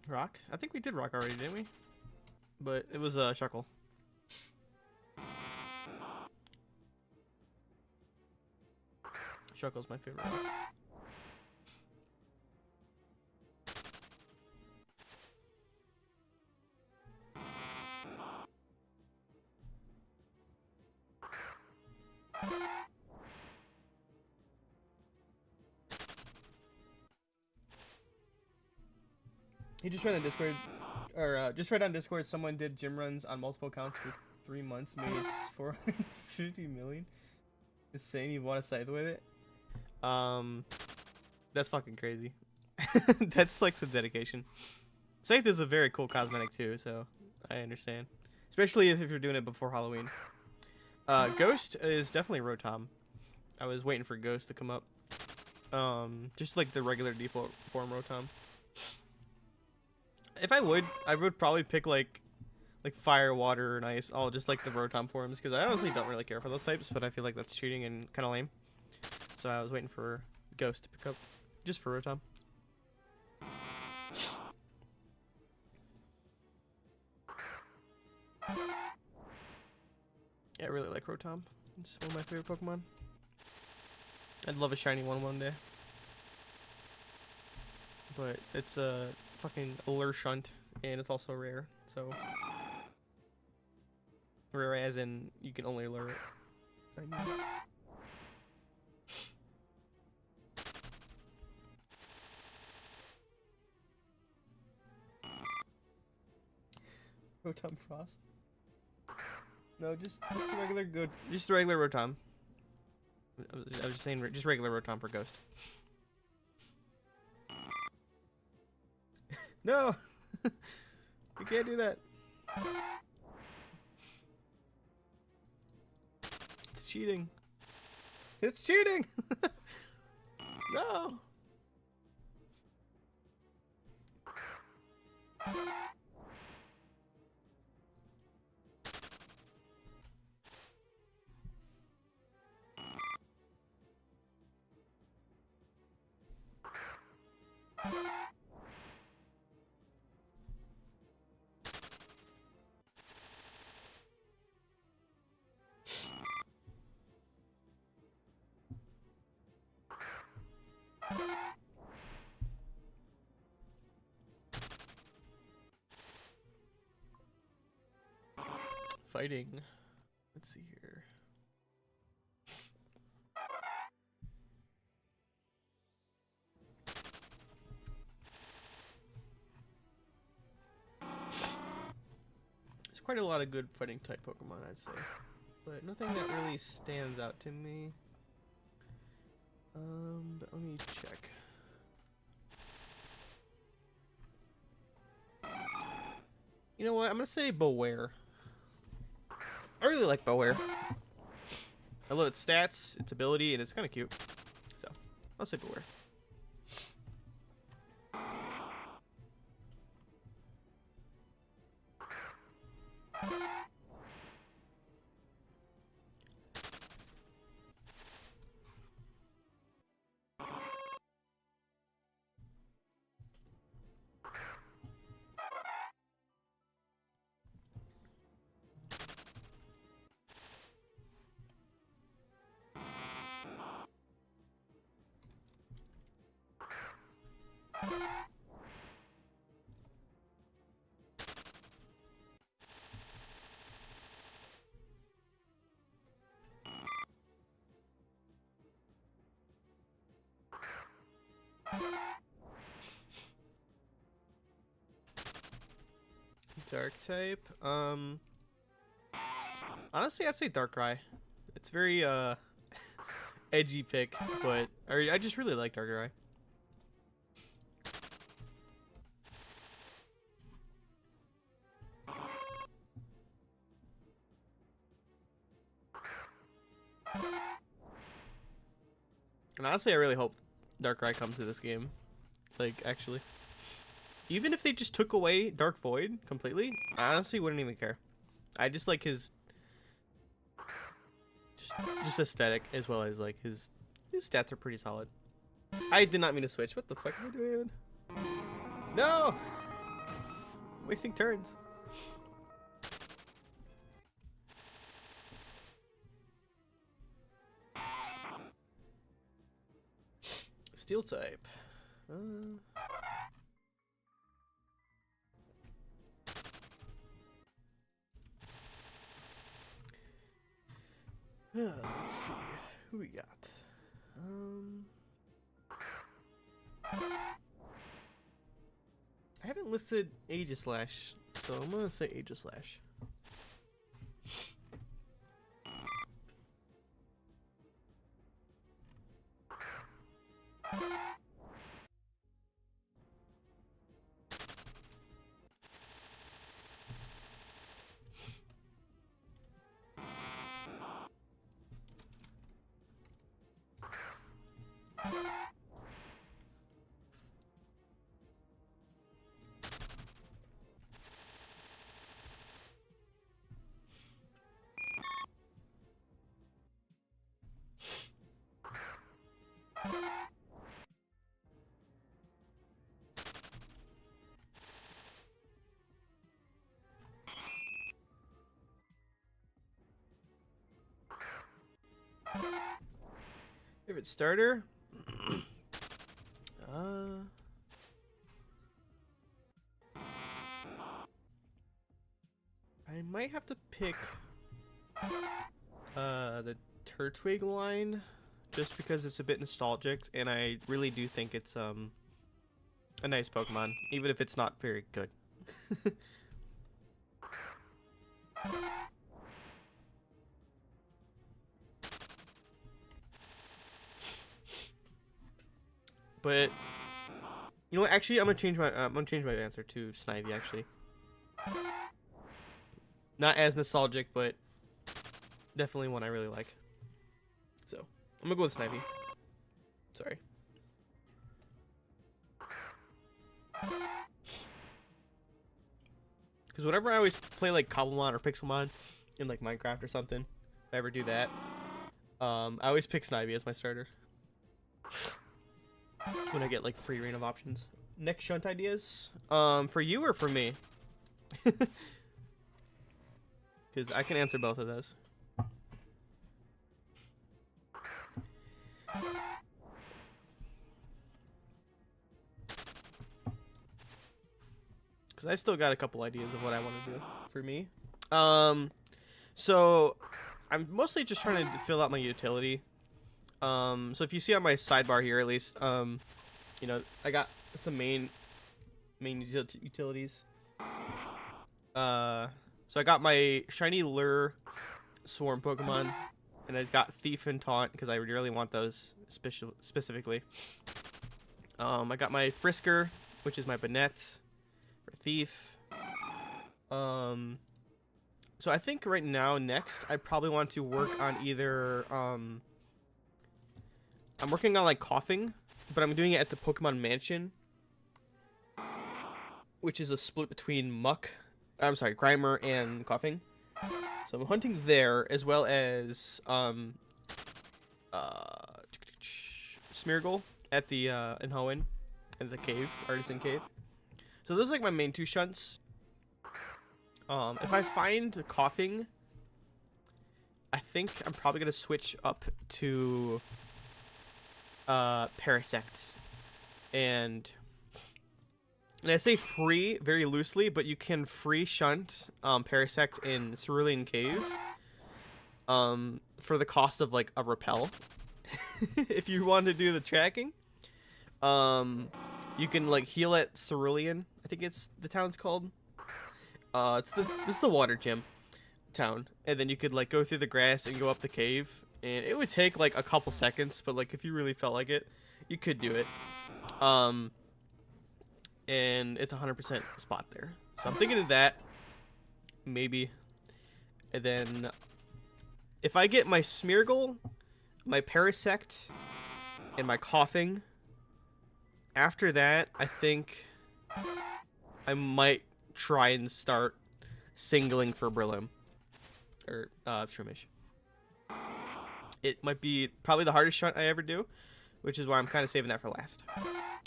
Rock? I think we did rock already, didn't we? But it was Shuckle. Shuckle's my favorite rock. He just read on Discord, or just read on Discord, someone did gym runs on multiple accounts for 3 months, made 450 million. Insane. You want to scythe with it? That's fucking crazy. That's like some dedication. Scythe is a very cool cosmetic too, so I understand. Especially if you're doing it before Halloween. Ghost is definitely Rotom. I was waiting for Ghost to come up. Just like the regular default form Rotom. If I would probably pick like fire, water, and ice, all just like the Rotom forms, because I honestly don't really care for those types, but I feel like that's cheating and kind of lame. So I was waiting for Ghost to pick up, just for Rotom. Yeah, I really like Rotom. It's one of my favorite Pokemon. I'd love a shiny one day. But it's a fucking lure shunt, and it's also rare, so rare as in you can only lure it. Rotom Frost? No, just the regular good, just the regular Rotom. I was just saying, just regular Rotom for Ghost. No! You can't do that. It's cheating. It's cheating! No! Fighting. Let's see here. There's quite a lot of good fighting type Pokemon, I'd say, but nothing that really stands out to me. But let me check. You know what? I'm gonna say Beware. I really like Beware. I love its stats, its ability, and it's kind of cute. So, I'll say Beware. Dark type. Honestly, I'd say Darkrai. It's very edgy pick, but I just really like Darkrai. And honestly, I really hope Darkrai comes to this game. Like, actually. Even if they just took away Dark Void completely, I honestly wouldn't even care. I just like his just aesthetic, as well as like his stats are pretty solid. I did not mean to switch. What the fuck am I doing? No! Wasting turns. Steel type. Let's see. Who we got? I haven't listed Aegislash, so I'm gonna say Aegislash. Favorite starter? I might have to pick the Turtwig line just because it's a bit nostalgic, and I really do think it's a nice Pokemon, even if it's not very good. But you know what? Actually, I'm gonna change my answer to Snivy. Actually, not as nostalgic, but definitely one I really like. So I'm gonna go with Snivy. Sorry. Because whenever I always play like Cobblemon or Pixelmon in like Minecraft or something, if I ever do that, I always pick Snivy as my starter. When I get like free reign of options. Next shunt ideas? For you or for me? Because I can answer both of those. Because I still got a couple ideas of what I want to do for me. So I'm mostly just trying to fill out my utility. So if you see on my sidebar here, at least, you know, I got some main utilities. So I got my shiny lure swarm Pokemon, and I got Thief and Taunt because I really want those specifically. I got my Frisker, which is my Banette for Thief. So I think right now, next, I probably want to work on either, I'm working on like Coughing, but I'm doing it at the Pokemon Mansion, which is a split between Grimer and Coughing. So I'm hunting there, as well as Smeargle at the in Hoenn, at the cave, Artisan Cave. So those are like my main two shunts. If I find Coughing, I think I'm probably gonna switch up to Parasect, and I say free very loosely, but you can free shunt Parasect in Cerulean Cave for the cost of like a repel. If you want to do the tracking, you can like heal at Cerulean, I think it's the town's called. This is the water gym town, and then you could like go through the grass and go up the cave, and it would take like a couple seconds, but like if you really felt like it, you could do it. And it's 100% spot there, so I'm thinking of that maybe. And then if I get my Smeargle, my Parasect, and my Coughing, after that I think I might try and start singling for Brillium or Shroomish. It might be probably the hardest shunt I ever do, which is why I'm kind of saving that for last.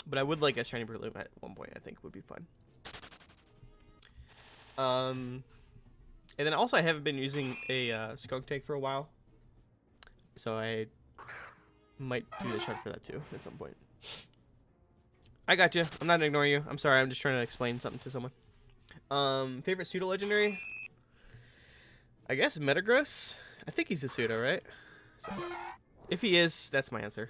But I would like a shiny Breloom at one point. I think would be fun. And then also I haven't been using a skunk tank for a while, so I might do the shard for that too at some point. I got you. I'm not ignoring you. I'm sorry. I'm just trying to explain something to someone. Favorite pseudo legendary? I guess Metagross. I think he's a pseudo, right? So, if he is, that's my answer.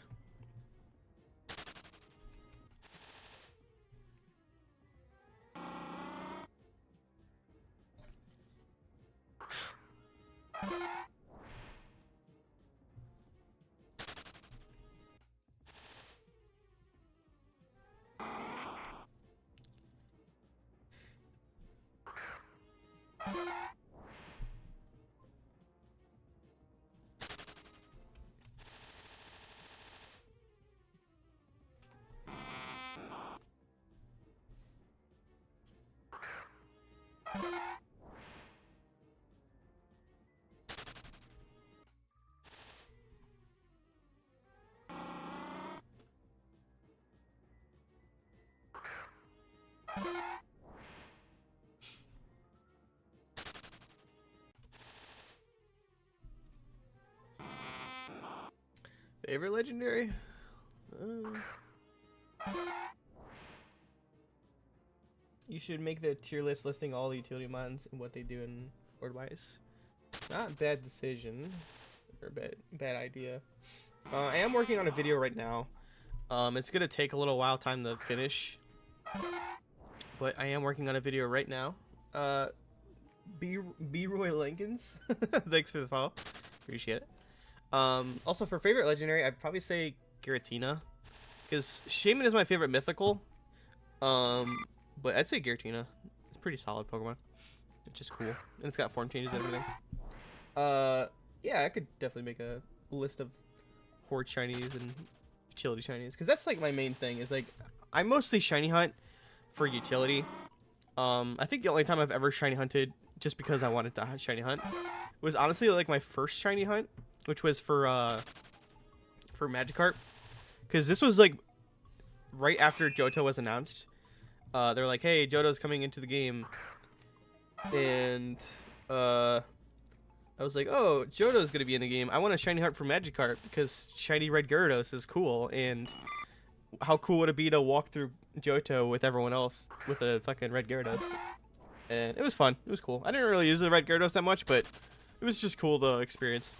Favorite legendary? You should make the tier list listing all the utility mons and what they do in Wise. Not a bad decision or bad idea. I am working on a video right now. It's gonna take a little while time to finish, but I am working on a video right now. B Roy Lincolns, thanks for the follow, appreciate it. Also for favorite legendary, I'd probably say Giratina, because Shaman is my favorite mythical. But I'd say Giratina. It's a pretty solid Pokemon. It's just cool, and it's got form changes and everything. Yeah, I could definitely make a list of horde shinies and utility shinies, because that's like my main thing. Is like I mostly shiny hunt for utility. I think the only time I've ever shiny hunted just because I wanted to shiny hunt was honestly like my first shiny hunt, which was for Magikarp, because this was like right after Johto was announced. They're like, hey, Johto's coming into the game, and I was like, oh, Johto's gonna be in the game. I want a shiny hunt for Magikarp because shiny red Gyarados is cool, and how cool would it be to walk through Johto with everyone else with a fucking red Gyarados? And it was fun. It was cool. I didn't really use the red Gyarados that much, but it was just cool to experience.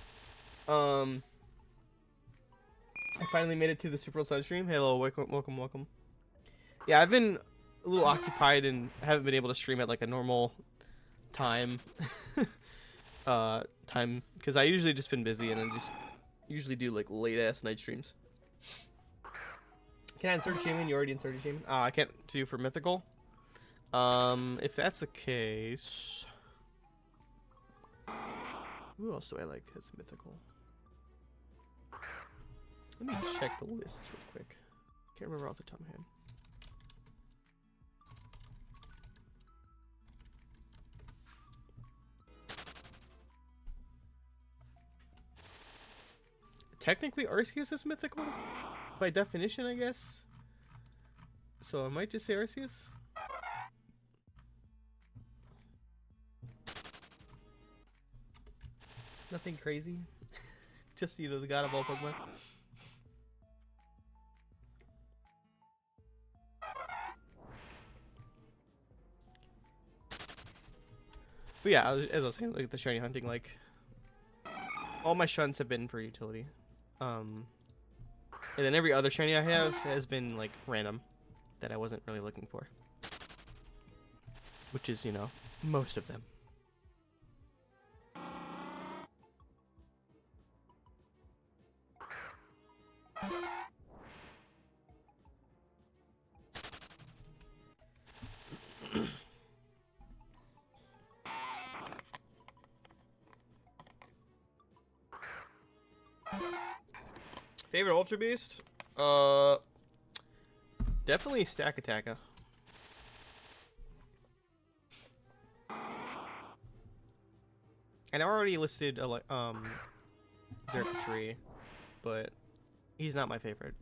I finally made it to the Super World Sun stream. Hello, welcome. Yeah, I've been a little occupied and haven't been able to stream at like a normal time. Because I usually just been busy and I just usually do like late ass night streams. Can I insert Shaman? You already inserted Shaman. I can't do for mythical. If that's the case, who else do I like that's mythical? Let me check the list real quick. Can't remember off the top of my head. Technically, Arceus is mythical by definition, I guess. So I might just say Arceus. Nothing crazy. Just, you know, the god of all Pokemon. But yeah, as I was saying, like the shiny hunting, like all my shuns have been for utility. And then every other shiny I have has been like random that I wasn't really looking for. Which is, you know, most of them. Favorite Ultra Beast? Definitely Stack Attacker. And I already listed Xerpatry, but he's not my favorite.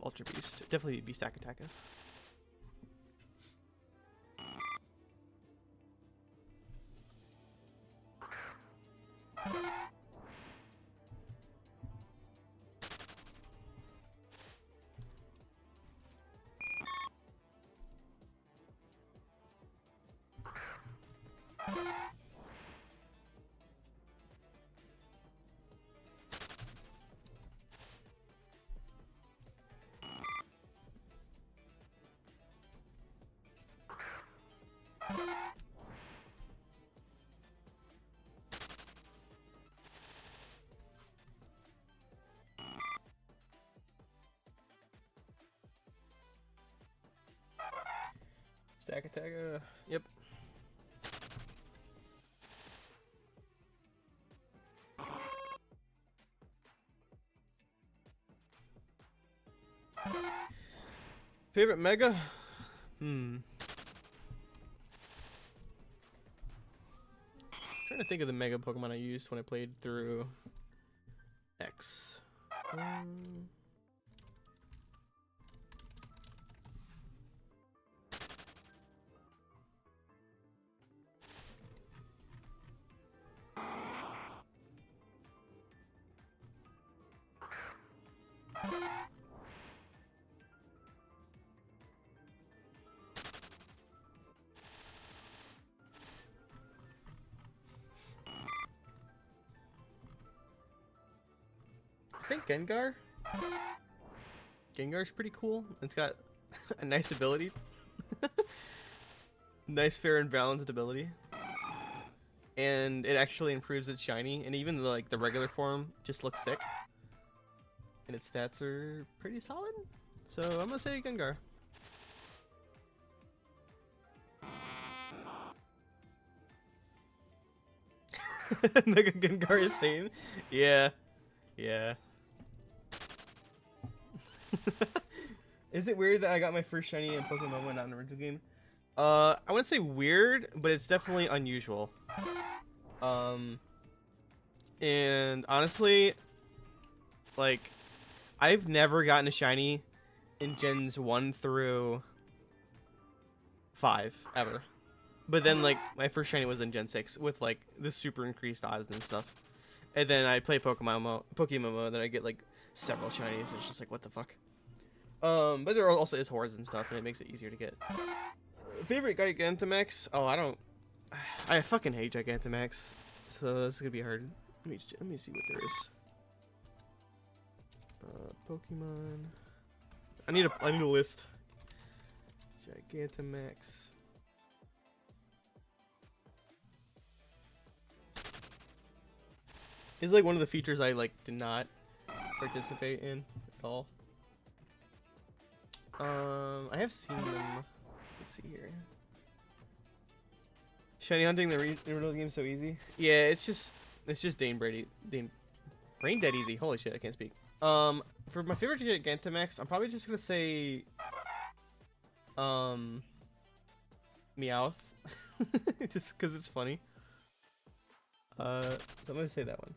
Ultra Beast. Definitely be Stack Attacker. Stack Attacker. Yep. Favorite Mega? Trying to think of the Mega Pokemon I used when I played through X. I think Gengar. Gengar's pretty cool. It's got a nice ability. Nice, fair, and balanced ability. And it actually improves its shiny, and even like the regular form just looks sick. And its stats are pretty solid. So I'm gonna say Gengar. Mega Gengar is same. Yeah. Yeah. Is it weird that I got my first shiny in Pokemon not in the original game? I wouldn't say weird, but it's definitely unusual. And honestly, like, I've never gotten a shiny in Gens 1 through 5 ever. But then, like, my first shiny was in Gen 6 with, like, the super increased odds and stuff. And then I play Pokemon mode, then I get, like, several shinies. It's just like, what the fuck? But there also is Horzs and stuff, and it makes it easier to get. Favorite Gigantamax? Oh, I fucking hate Gigantamax. So this is gonna be hard. Let me see what there is. Pokemon. I need a list. Gigantamax. It's like one of the features I like did not participate in at all. I have seen them. Let's see here. Shiny hunting the original game so easy. Yeah, it's just Brain Dead easy. Holy shit, I can't speak. For my favorite Gigantamax, I'm probably just gonna say Meowth. Just because it's funny. I'm gonna say that one.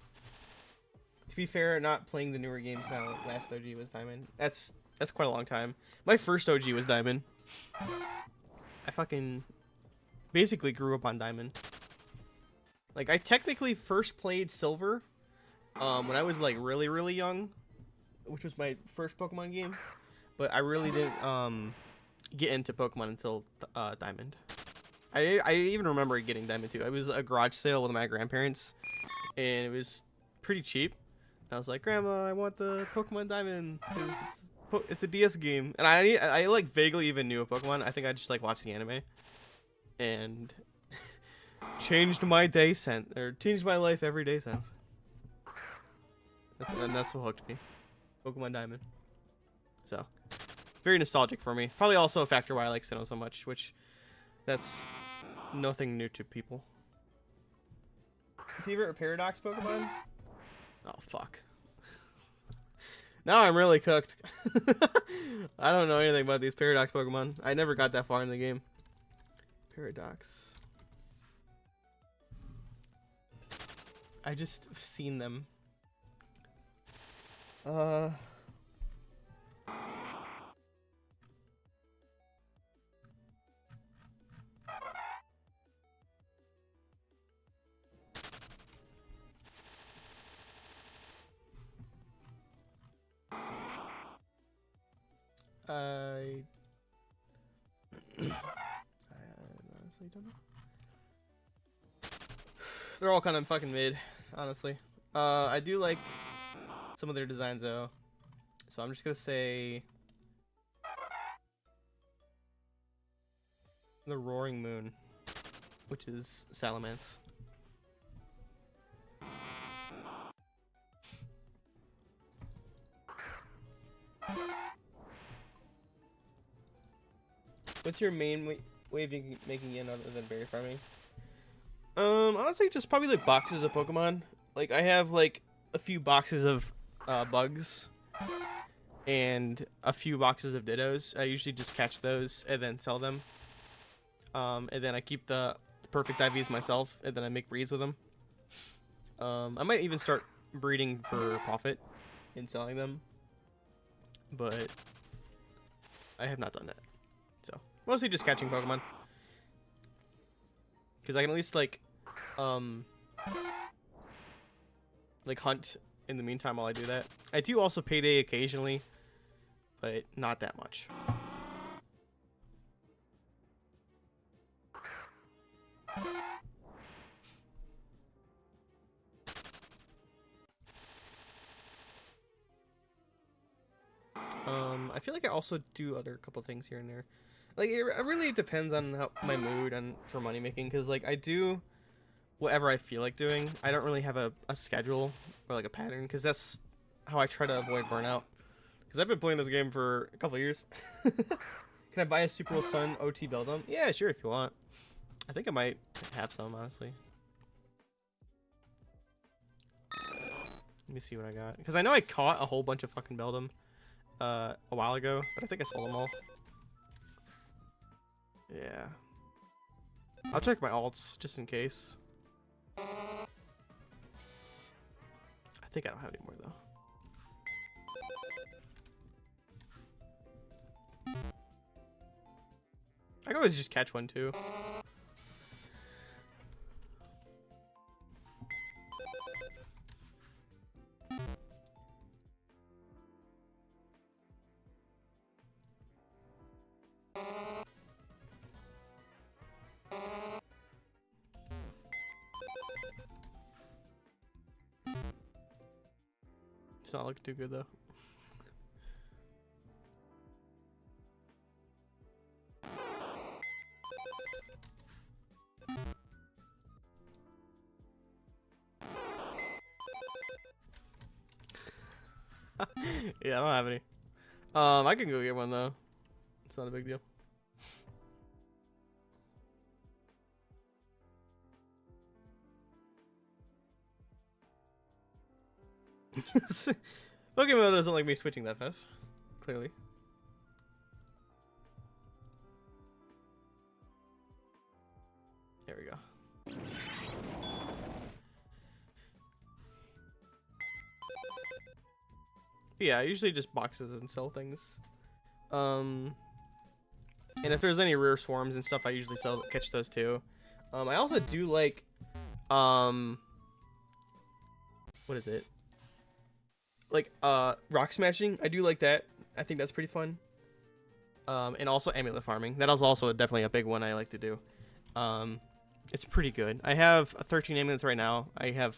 To be fair, not playing the newer games now. Last OG was Diamond. That's quite a long time. My first OG was Diamond. I fucking basically grew up on Diamond. Like, I technically first played Silver when I was like really young, which was my first Pokemon game. But I really didn't get into Pokemon until Diamond. I even remember getting Diamond too. It was a garage sale with my grandparents, and it was pretty cheap. I was like, Grandma, I want the Pokemon Diamond because it's a DS game, and I like vaguely even knew a Pokemon. I think I just like watched the anime, and changed my day sense, or changed my life every day since. And that's what hooked me, Pokemon Diamond. So very nostalgic for me. Probably also a factor why I like Sinnoh so much, which that's nothing new to people. Favorite Paradox Pokemon? Oh fuck. Now I'm really cooked. I don't know anything about these Paradox Pokemon. I never got that far in the game. Paradox. I just have seen them. I honestly don't know. They're all kind of fucking mid, honestly. I do like some of their designs though, so I'm just gonna say the Roaring Moon, which is Salamence. What's your main way of making yen other than berry farming? Honestly, just probably like boxes of Pokemon. Like I have like a few boxes of bugs and a few boxes of Dittos. I usually just catch those and then sell them. And then I keep the perfect IVs myself, and then I make breeds with them. I might even start breeding for profit and selling them, but I have not done that. So mostly just catching Pokemon, because I can at least like hunt in the meantime while I do that. I do also payday occasionally, but not that much. I feel like I also do other couple things here and there. Like it really depends on how my mood and for money making, because like I do whatever I feel like doing. I don't really have a schedule or like a pattern, because that's how I try to avoid burnout. Because I've been playing this game for a couple of years. Can I buy a superworldsun OT Beldum? Yeah, sure, if you want. I think I might have some, honestly. Let me see what I got, because I know I caught a whole bunch of fucking Beldum a while ago, but I think I sold them all. Yeah. I'll check my alts just in case. I think I don't have any more though. I can always just catch one too. It's not looking too good though. Yeah, I don't have any. I can go get one though. It's not a big deal. Pokemmo doesn't like me switching that fast, clearly. There we go. Yeah, I usually just boxes and sell things. And if there's any rare swarms and stuff, I usually catch those too. I also do like, what is it? Like, rock smashing. I do like that. I think that's pretty fun. And also amulet farming. That is also definitely a big one I like to do. It's pretty good. I have 13 amulets right now. I have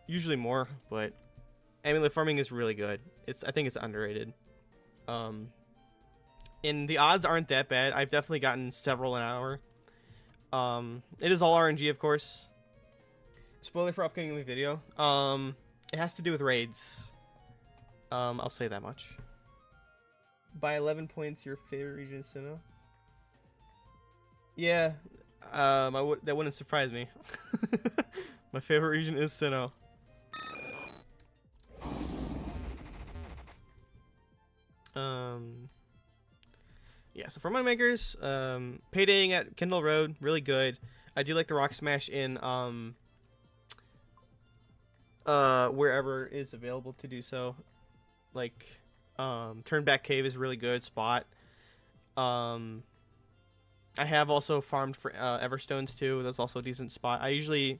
usually more, but amulet farming is really good. I think it's underrated. And the odds aren't that bad. I've definitely gotten several an hour. It is all RNG, of course. Spoiler for upcoming video. It has to do with raids. I'll say that much. By 11 points, your favorite region is Sinnoh? Yeah, that wouldn't surprise me. My favorite region is Sinnoh. Yeah, so for money makers, paydaying at Kindle Road, really good. I do like the Rock Smash in wherever is available to do so. Like Turnback Cave is a really good spot. I have also farmed for Everstones too. That's also a decent spot. I usually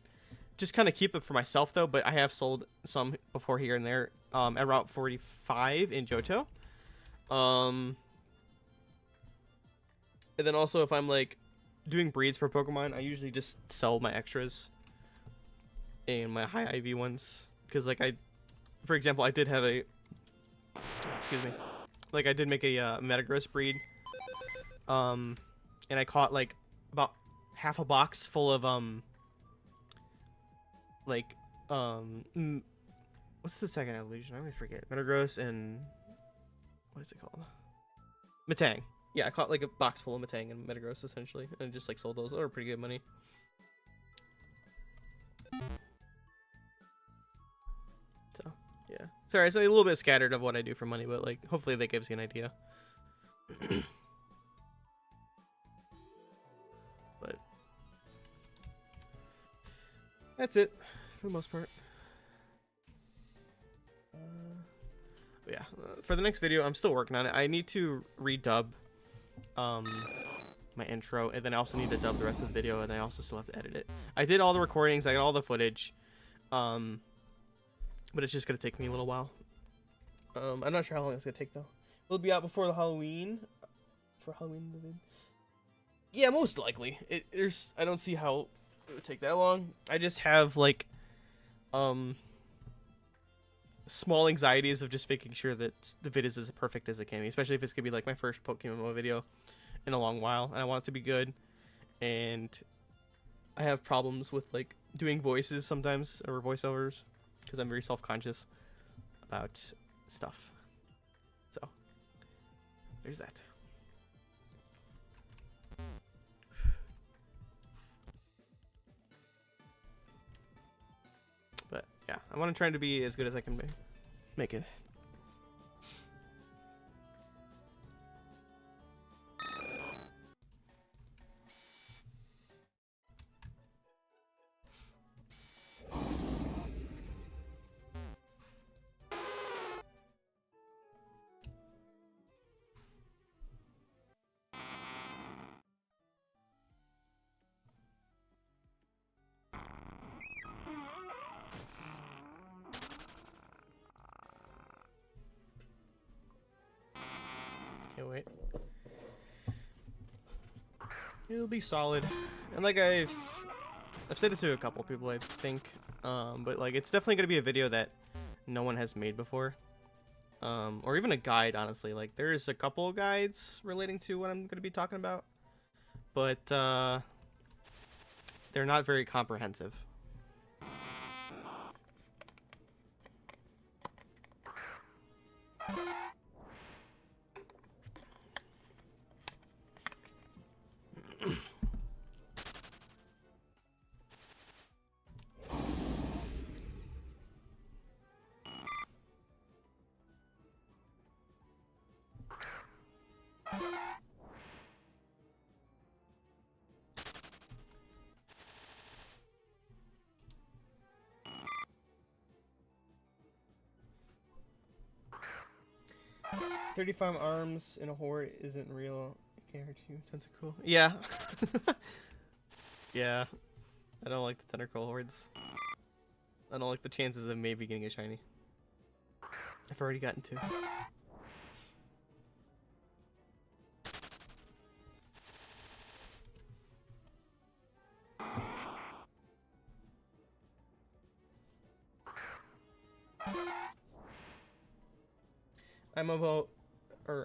just kind of keep it for myself though, but I have sold some before here and there at Route 45 in Johto. And then also if I'm like doing breeds for Pokemon, I usually just sell my extras and my high IV ones. Because like for example, I did have a, excuse me, like I did make a Metagross breed. And I caught like about half a box full of what's the second evolution? I always forget. Metagross and what is it called? Metang. Yeah, I caught like a box full of Metang and Metagross essentially, and just like sold those. They were pretty good money. So yeah, sorry, it's a little bit scattered of what I do for money, but like hopefully that gives you an idea. But that's it for the most part. Yeah, for the next video, I'm still working on it. I need to redub my intro, and then I also need to dub the rest of the video, and I also still have to edit it. I did all the recordings, I got all the footage, but it's just gonna take me a little while. I'm not sure how long it's gonna take though. It'll be out before the Halloween. For Halloween, yeah, most likely. I don't see how it would take that long. I just have like small anxieties of just making sure that the vid is as perfect as it can be, especially if it's gonna be like my first Pokemon video in a long while, and I want it to be good. And I have problems with like doing voices sometimes, or voiceovers, because I'm very self-conscious about stuff. So there's that. But yeah, I want to try to be as good as I can make it. Can't wait. It'll be solid, and like I've said it to a couple people, I think, but like it's definitely gonna be a video that no one has made before, or even a guide. Honestly, like there's a couple guides relating to what I'm gonna be talking about, but they're not very comprehensive. 35 arms in a horde isn't real. It can't hurt you. Tentacle. Yeah. Yeah. I don't like the tentacle hordes. I don't like the chances of maybe getting a shiny. I've already gotten two.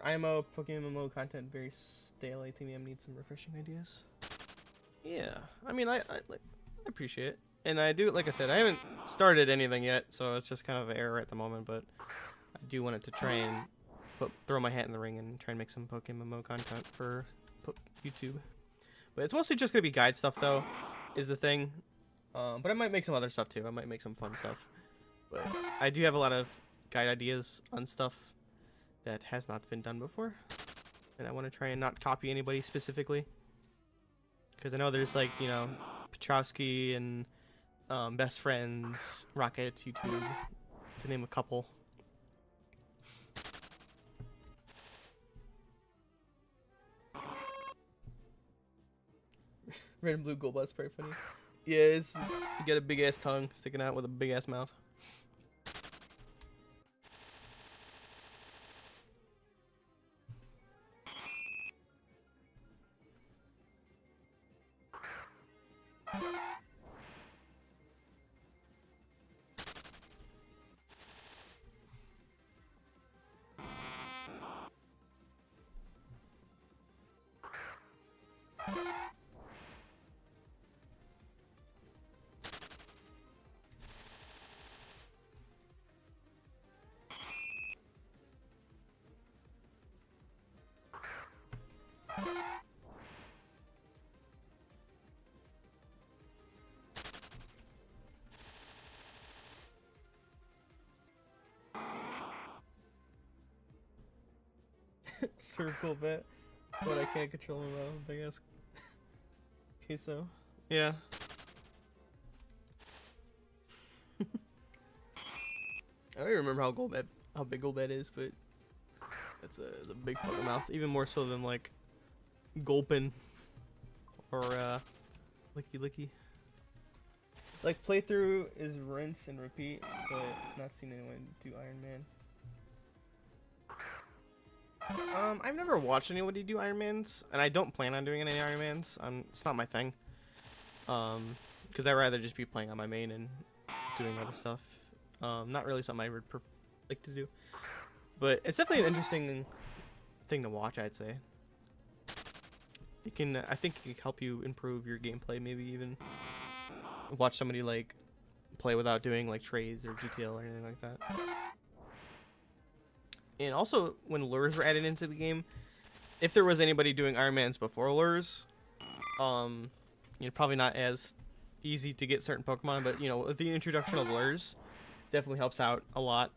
IMO Pokemon content very stale. I think I need some refreshing ideas. Yeah, I mean, I appreciate it, and I do. Like I said, I haven't started anything yet, so it's just kind of an error at the moment. But I do want it to try and throw my hat in the ring and try and make some Pokemon content for YouTube. But it's mostly just gonna be guide stuff, though, is the thing. But I might make some other stuff too. I might make some fun stuff. But I do have a lot of guide ideas on stuff that has not been done before, and I want to try and not copy anybody specifically, because I know there's like, you know, Petrowski and Best Friends, Rocket, YouTube, to name a couple. Red and blue Golbat's pretty funny. Yeah, you got a big ass tongue sticking out with a big ass mouth. Super cool bet. But I can't control him though, big ass queso. Yeah. I don't even remember how big Golbat is, but that's a big fucking mouth. Even more so than like Gulpin or Licky Licky. Like playthrough is rinse and repeat, but not seen anyone do Iron Man. I've never watched anybody do Iron Mans, and I don't plan on doing any Iron Mans. It's not my thing. Because I'd rather just be playing on my main and doing other stuff. Not really something I would like to do, but it's definitely an interesting thing to watch. I'd say it can. I think it can help you improve your gameplay. Maybe even watch somebody like play without doing like trays or GTL or anything like that. And also, when lures were added into the game, if there was anybody doing Iron Mans before lures, probably not as easy to get certain Pokemon, but with the introduction of lures, definitely helps out a lot.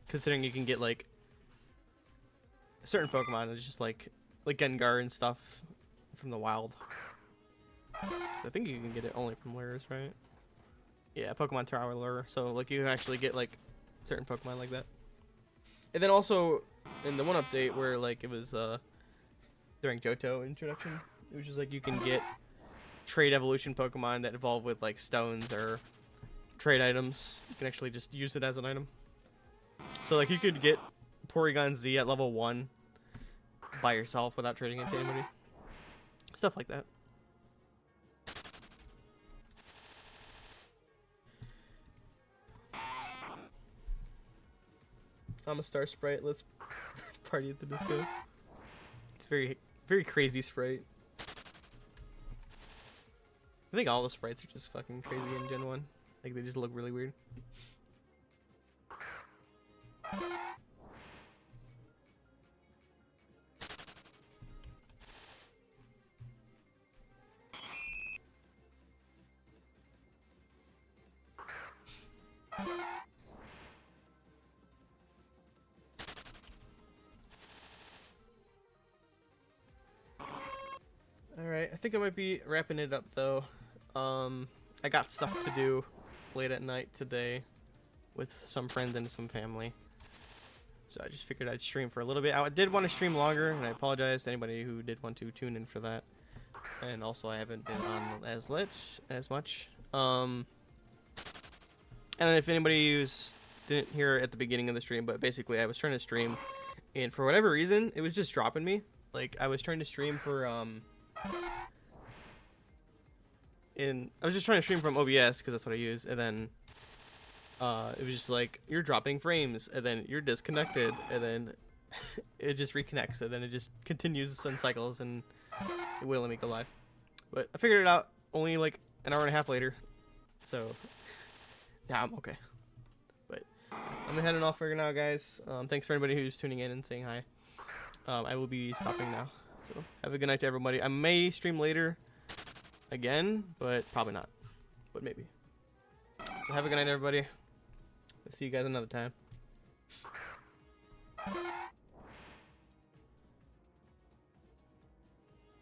Considering you can get like certain Pokemon, it's just like Gengar and stuff from the wild. So I think you can get it only from lures, right? Yeah, Pokemon Tower lure. So like you can actually get like certain Pokemon like that. And then also in the one update where like it was during Johto introduction, it was just like you can get trade evolution Pokemon that evolve with like stones or trade items. You can actually just use it as an item. So like you could get Porygon Z at level 1 by yourself without trading it to anybody. Stuff like that. I'm a Star Sprite. Let's party at the disco. It's very, very crazy sprite. I think all the sprites are just fucking crazy in Gen 1. Like, they just look really weird. Alright, I think I might be wrapping it up, though. I got stuff to do late at night today with some friends and some family. So I just figured I'd stream for a little bit. I did want to stream longer, and I apologize to anybody who did want to tune in for that. And also, I haven't been on as much. And if anybody didn't hear at the beginning of the stream, but basically I was trying to stream, and for whatever reason, it was just dropping me. Like, I was trying to stream for, I was just trying to stream from OBS, because that's what I use, and then it was just like, you're dropping frames, and then you're disconnected, and then it just reconnects, and then it just continues and cycles, and it will let me go live. But I figured it out only like an hour and a half later, so yeah, I'm okay. But I'm heading off for now, guys. Thanks for everybody who's tuning in and saying hi. I will be stopping now, so have a good night to everybody. I may stream later again, but probably not, but maybe. So have a good night, everybody. I'll see you guys another time.